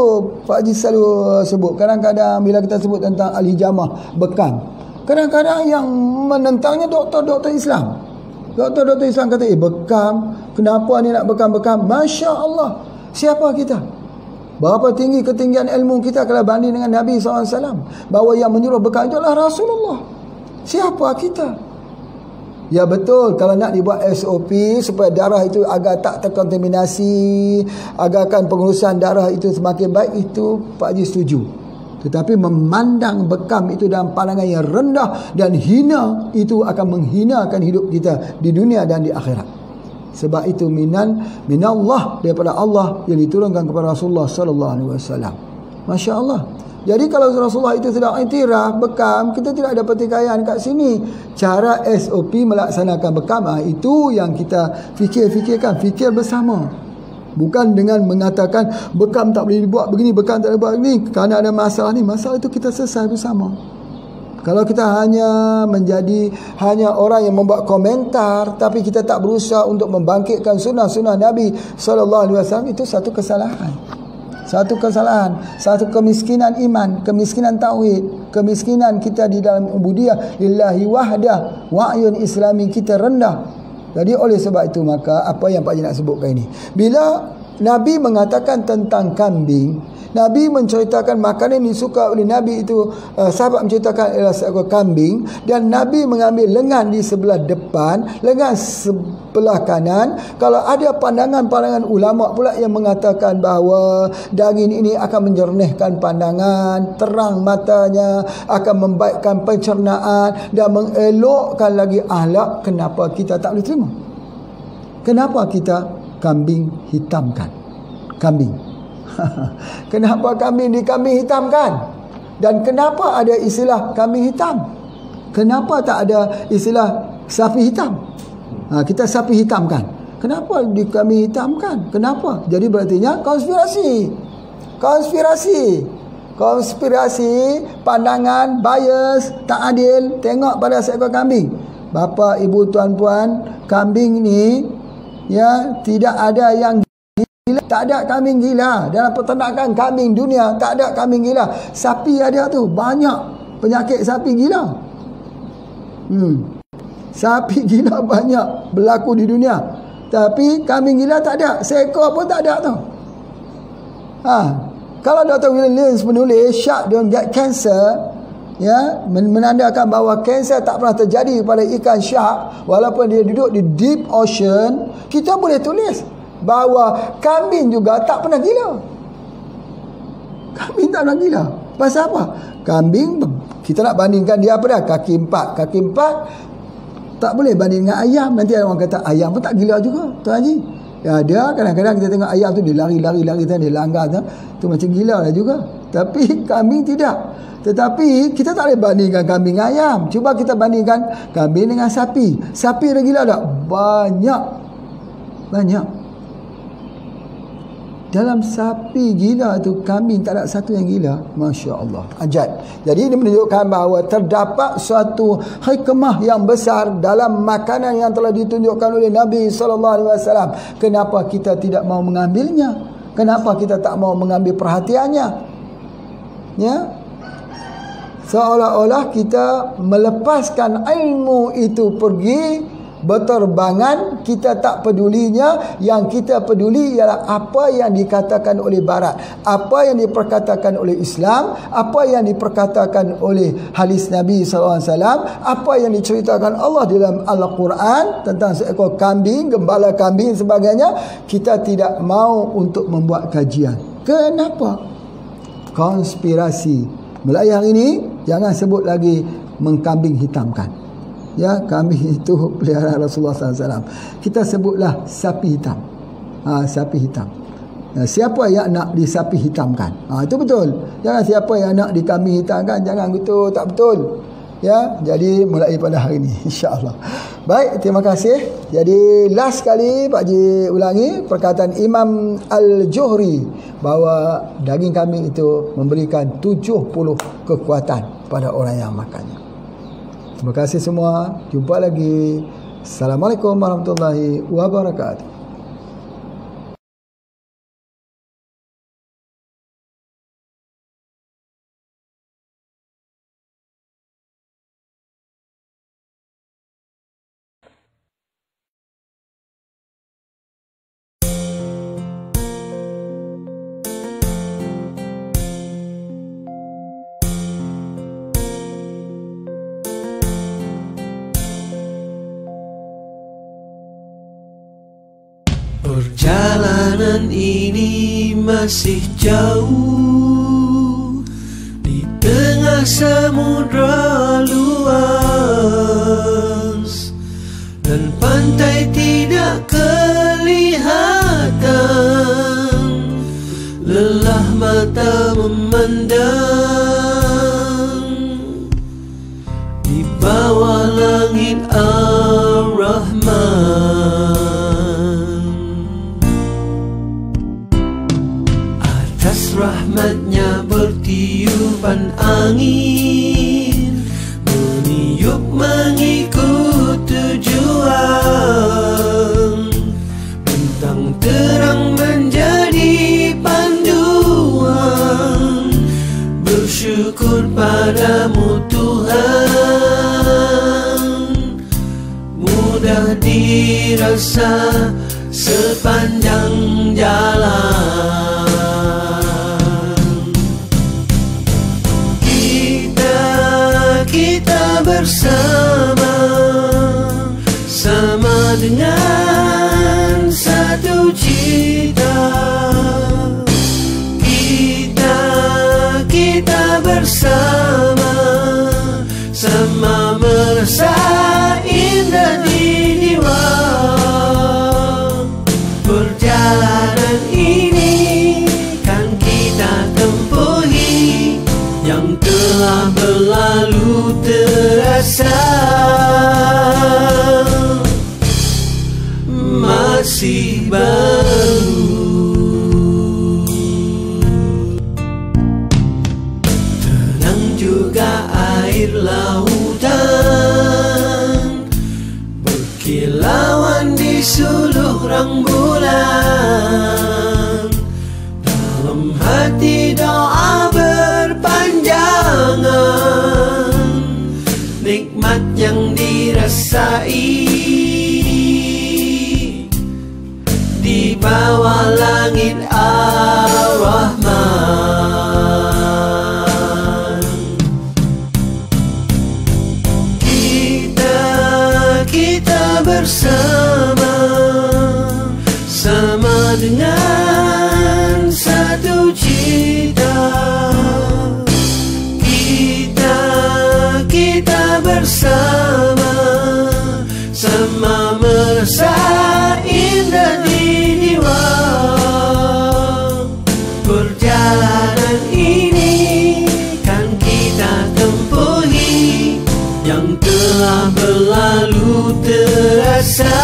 Pak Haji selalu sebut, kadang-kadang bila kita sebut tentang al-hijamah bekam, kadang-kadang yang menentangnya doktor-doktor Islam. Doktor-doktor Islam kata, bekam, kenapa ni nak bekam-bekam? Masya Allah, siapa kita? Berapa tinggi ketinggian ilmu kita kalau banding dengan Nabi SAW? Bahawa yang menyuruh bekam itu adalah Rasulullah. Siapa kita? Ya betul, kalau nak dibuat SOP supaya darah itu agar tak terkontaminasi, agarkan pengurusan darah itu semakin baik, itu Pak Haji setuju. Tetapi memandang bekam itu dalam pandangan yang rendah dan hina, itu akan menghinakan hidup kita di dunia dan di akhirat. Sebab itu minallah, daripada Allah yang diturunkan kepada Rasulullah sallallahu alaihi wasallam. Masya Allah. Jadi kalau Rasulullah itu tidak iktiraf bekam, kita tidak ada pertikaian kat sini. Cara SOP melaksanakan bekam, itu yang kita fikirkan, fikir bersama. Bukan dengan mengatakan bekam tak boleh dibuat begini, bekam tak boleh buat begini, kerana ada masalah ni. Masalah itu kita selesai bersama. Kalau kita hanya menjadi orang yang membuat komentar, tapi kita tak berusaha untuk membangkitkan sunnah-sunnah Nabi SAW, itu satu kesalahan. Satu kesalahan, satu kemiskinan iman, kemiskinan tauhid, kemiskinan kita di dalam ubudiyah lillahi wahdah, wa'yun islami kita rendah. Jadi oleh sebab itu, maka apa yang Pak Haji nak sebutkan ini, bila Nabi mengatakan tentang kambing, Nabi menceritakan makanan yang disuka oleh Nabi itu, sahabat menceritakan adalah seekor kambing, dan Nabi mengambil lengan di sebelah depan, lengan sebelah kanan. Kalau ada pandangan-pandangan ulama pula yang mengatakan bahawa daging ini akan menjernihkan pandangan, terang matanya, akan membaikkan pencernaan dan mengelokkan lagi akhlak, kenapa kita tak boleh terima? Kenapa kita kambing hitamkan? Kambing. Kenapa kambing hitamkan? Dan kenapa ada istilah kambing hitam? Kenapa tak ada istilah sapi hitam? Kita sapi hitamkan. Kenapa di kambing hitamkan? Kenapa? Jadi berartinya konspirasi, pandangan bias, tak adil. Tengok pada seekor kambing. Bapa, ibu, tuan-puan, kambing ni tidak ada yang gila, tak ada kambing gila dalam peternakan kambing dunia, tak ada kambing gila. Sapi ada tu, banyak penyakit sapi gila. Sapi gila banyak berlaku di dunia, tapi kambing gila tak ada, seekor pun tak ada tu. Kalau Dr. Williams menulis shark don't get cancer, menandakan bahawa kanser tak pernah terjadi pada ikan shark walaupun dia duduk di deep ocean, kita boleh tulis bahawa kambing juga tak pernah gila. Kambing tak pernah gila. Pasal apa? Kambing, kita nak bandingkan dia apa dah? Kaki empat tak boleh banding dengan ayam. Nanti ada orang kata ayam pun tak gila juga, Tuan Haji. Dia kadang-kadang kita tengok ayam tu dia lari, dia langgar tu macam gila lah juga. Tapi kambing tidak. Tetapi kita tak boleh bandingkan kambing dengan ayam. Cuba kita bandingkan kambing dengan sapi. Sapi ada gila tak? Banyak. Dalam sapi gila tu, kambing tak ada satu yang gila. Masya Allah, ajaib. Jadi ini menunjukkan bahawa terdapat suatu hikmah yang besar dalam makanan yang telah ditunjukkan oleh Nabi SAW. Kenapa kita tidak mau mengambilnya? Kenapa kita tak mau mengambil perhatiannya? Seolah-olah kita melepaskan ilmu itu pergi berterbangan, kita tak pedulinya. Yang kita peduli ialah apa yang dikatakan oleh Barat, apa yang diperkatakan oleh Islam, apa yang diperkatakan oleh hadis Nabi SAW, apa yang diceritakan Allah dalam Al-Quran tentang seekor kambing, gembala kambing sebagainya. Kita tidak mau untuk membuat kajian. Kenapa? Konspirasi. Mulai hari ini jangan sebut lagi mengkambing hitamkan. Ya, kambing itu peliharaan Rasulullah SAW. Kita sebutlah sapi hitam. Sapi hitam. Siapa yang nak disapi hitamkan? Itu betul. Jangan siapa yang nak dikambing hitamkan. Jangan gitu, tak betul. Ya, jadi mulai pada hari ini insya-Allah. Baik, terima kasih. Jadi last kali Pak Haji ulangi perkataan Imam Al-Juhri bahawa daging kambing itu memberikan 70 kekuatan pada orang yang makannya. Terima kasih semua. Jumpa lagi. Assalamualaikum warahmatullahi wabarakatuh. Perjalanan ini masih jauh di tengah samudra luas, dan pantai tidak kelihatan, lelah mata memandang di bawah langit Ar-Rahman. Rahmatnya bertiupan angin, meniup mengikut tujuan. Bintang terang menjadi panduan, bersyukur padamu Tuhan. Mudah dirasa sepanjang jalan. Kita bersama, sama dengan satu cita. Kita bersama, sama merasa indah di jiwa. Perjalanan ini kan kita tempuhi, yang telah berlalu terasa masih baru. Tenang juga air lautan, berkilauan di suluh rembulan. Dalam hati doa berpanjangan, nikmat yang dirasai di bawah langit Ar-Rahman. Kita bersama, sama dengan satu cita. Kita bersama, sama merasa indah di jiwa. Perjalanan ini kan kita tempuhi, yang telah berlalu terasa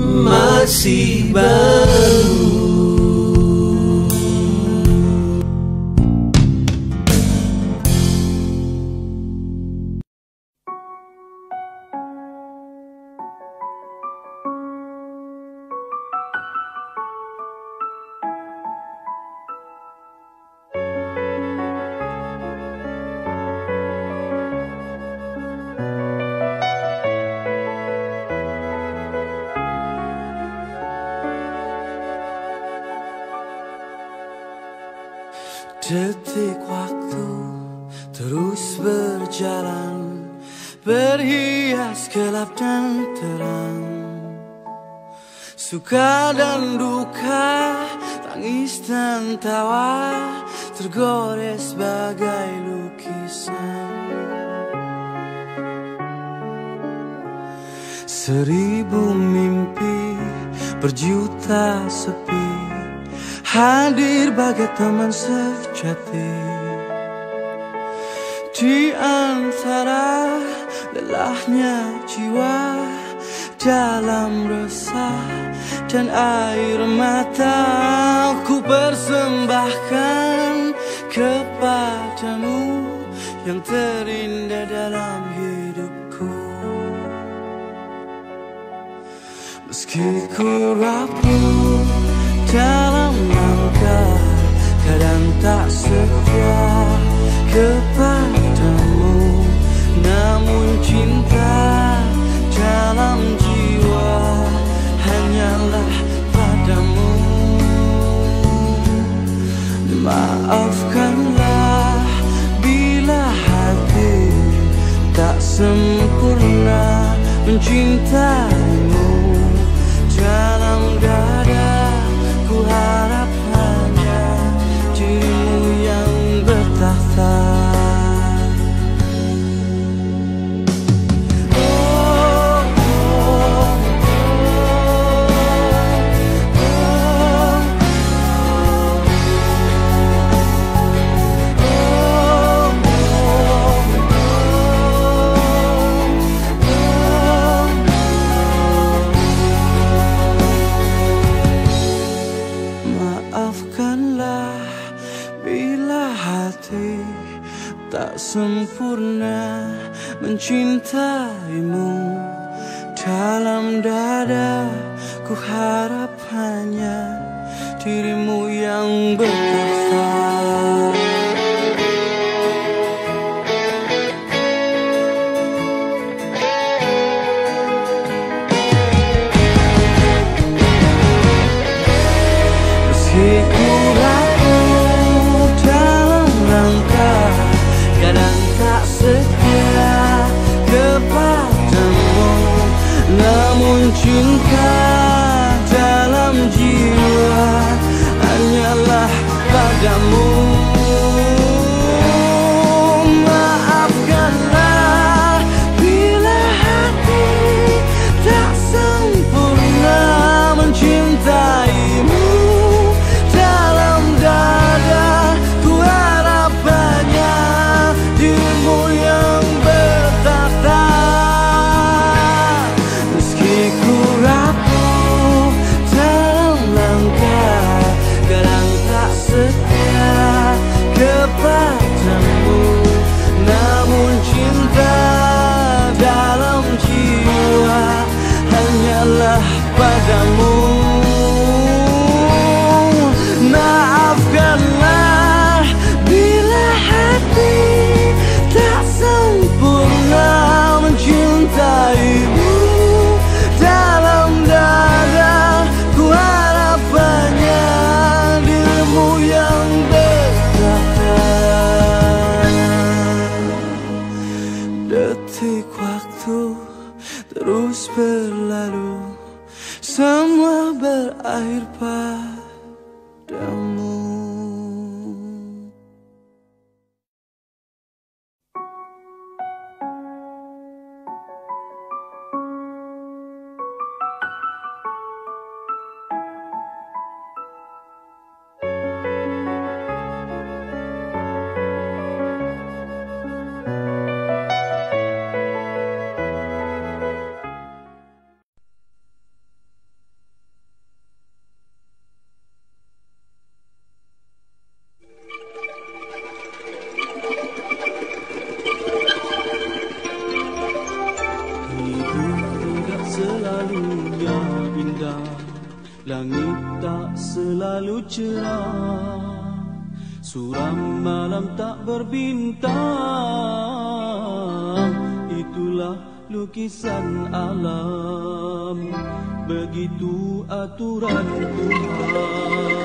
masih baru. Detik waktu terus berjalan, berhias gelap dan terang, suka dan duka, tangis dan tawa, tergores bagai lukisan. Seribu mimpi, berjuta sepi, hadir bagai teman sejati. Di antara lelahnya jiwa, dalam resah dan air mata, ku persembahkan kepadamu yang terindah dalam hidupku. Meski ku rapuh dalam langkah, kadang tak setia kepadamu, namun cinta dalam jiwa hanyalah padamu. Maafkanlah bila hati tak sempurna mencintaimu. Dalam dada ku harap hanya dirimu yang bertahta. Tak sempurna mencintaimu. Dalam dada ku harap hanya dirimu yang bertahta. Meski ku rapuh dalam langkah, kadang tak setia kepadamu, namun cinta dalam jiwa hanyalah padamu. Maafkanlah bila hati tak sempurna mencintaimu. Dalam dada ku harap hanya dirimu yang bertahta. Meski ku rapuh dalam langkah, kadang tak setia kepadamu, namun cinta dalam jiwa hanyalah padamu. Maafkanlah bila hati tak sempurna mencintaimu. Dalam dada ku harap hanya dirimu yang bertahta. Detik waktu terus berlalu, semua berakhir padamu. Selalunya indah, langit tak selalu cerah, suram malam tak berbintang. Itulah lukisan alam, begitu aturan Tuhan.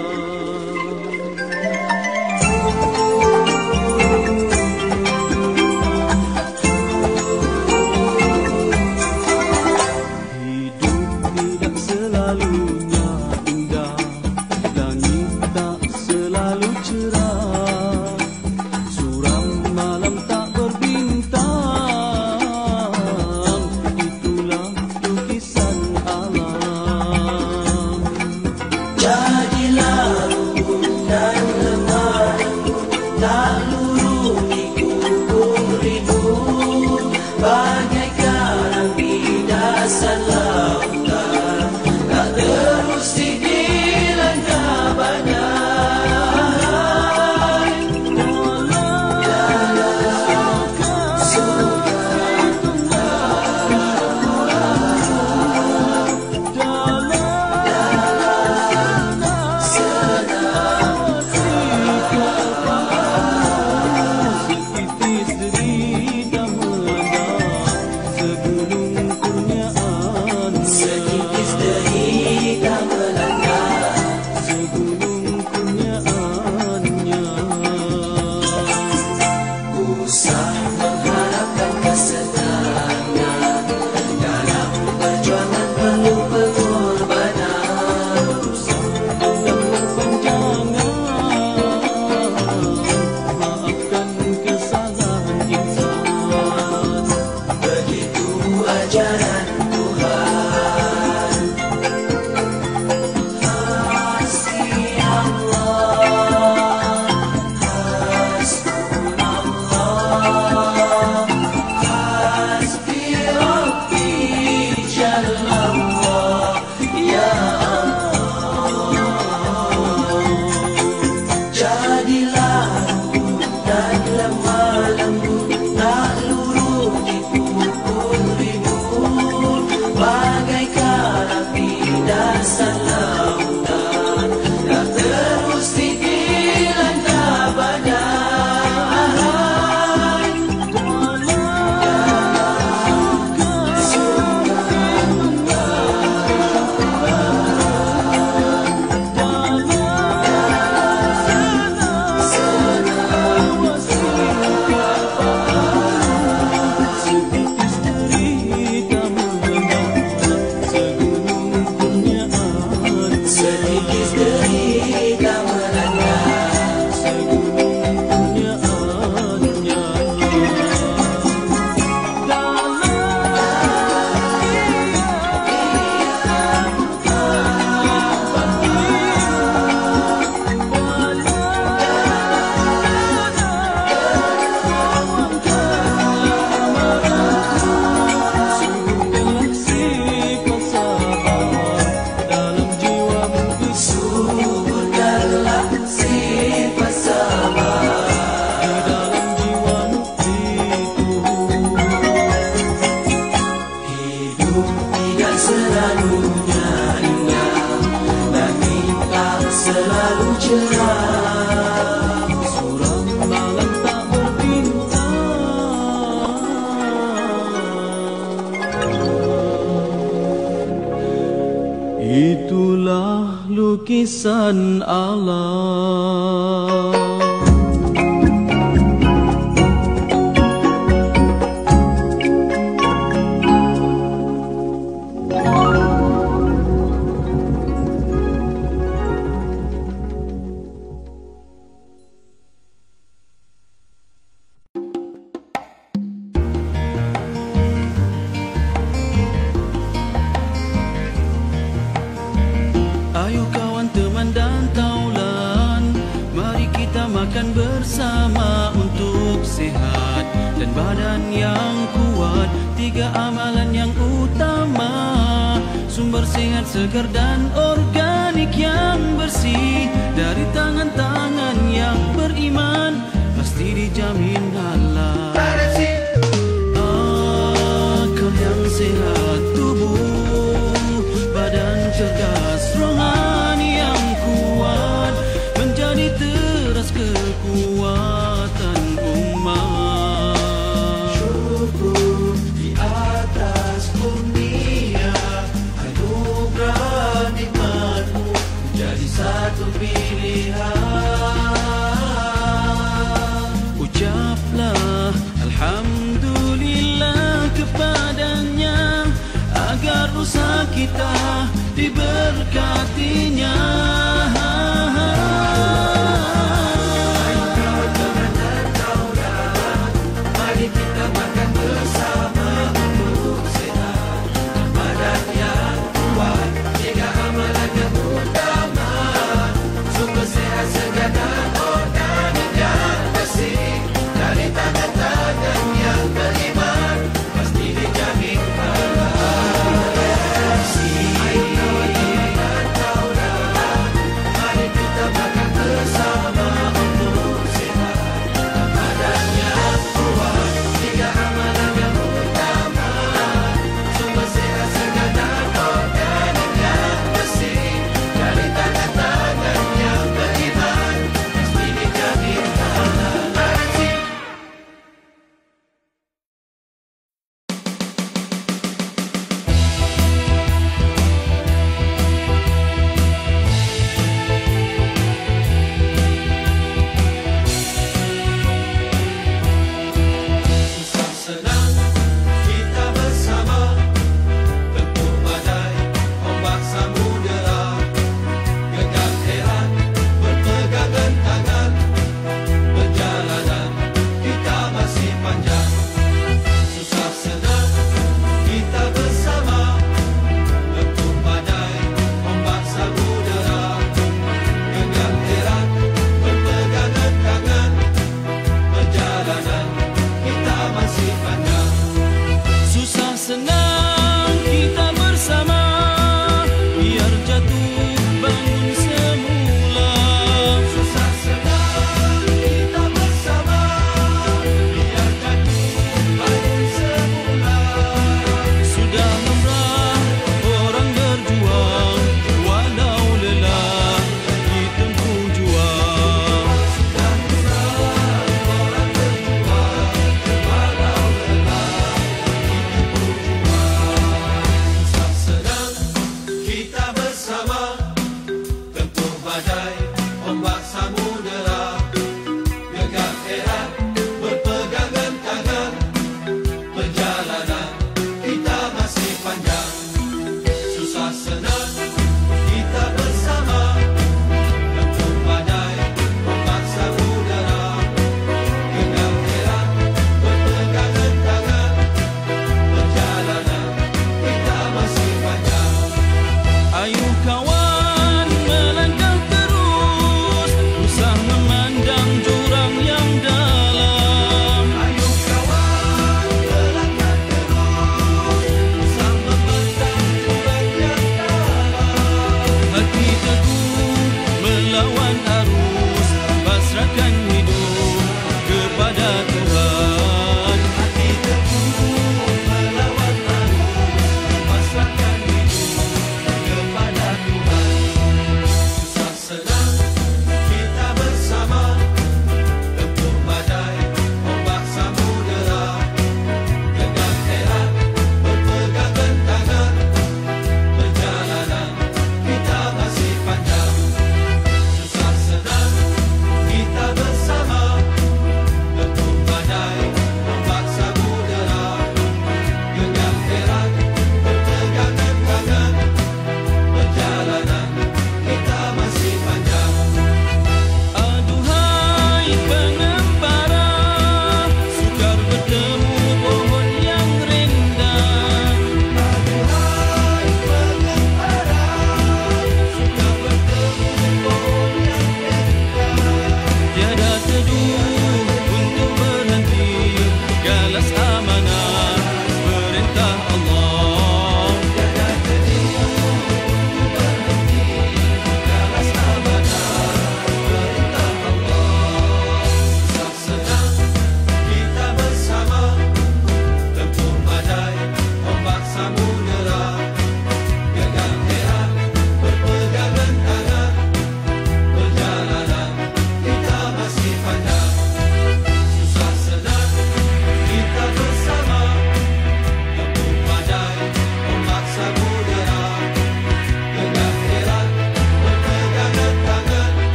Itulah lukisan alam. Ayo kawan, teman dan taulan, mari kita makan bersama untuk sehat dan badan yang kuat. 3 amalan yang utama: sumber sehat, segar dan organik yang bersih dari tangan-tangan yang beriman, pasti dijamin halal. Akal yang sehat, tubuh badan cerdas, rohani yang kuat, menjadi teras kekuatan umat. Syukur di atas dunia, anugerah nikmat-Mu jadi satu pilihan. kita diberkatinya.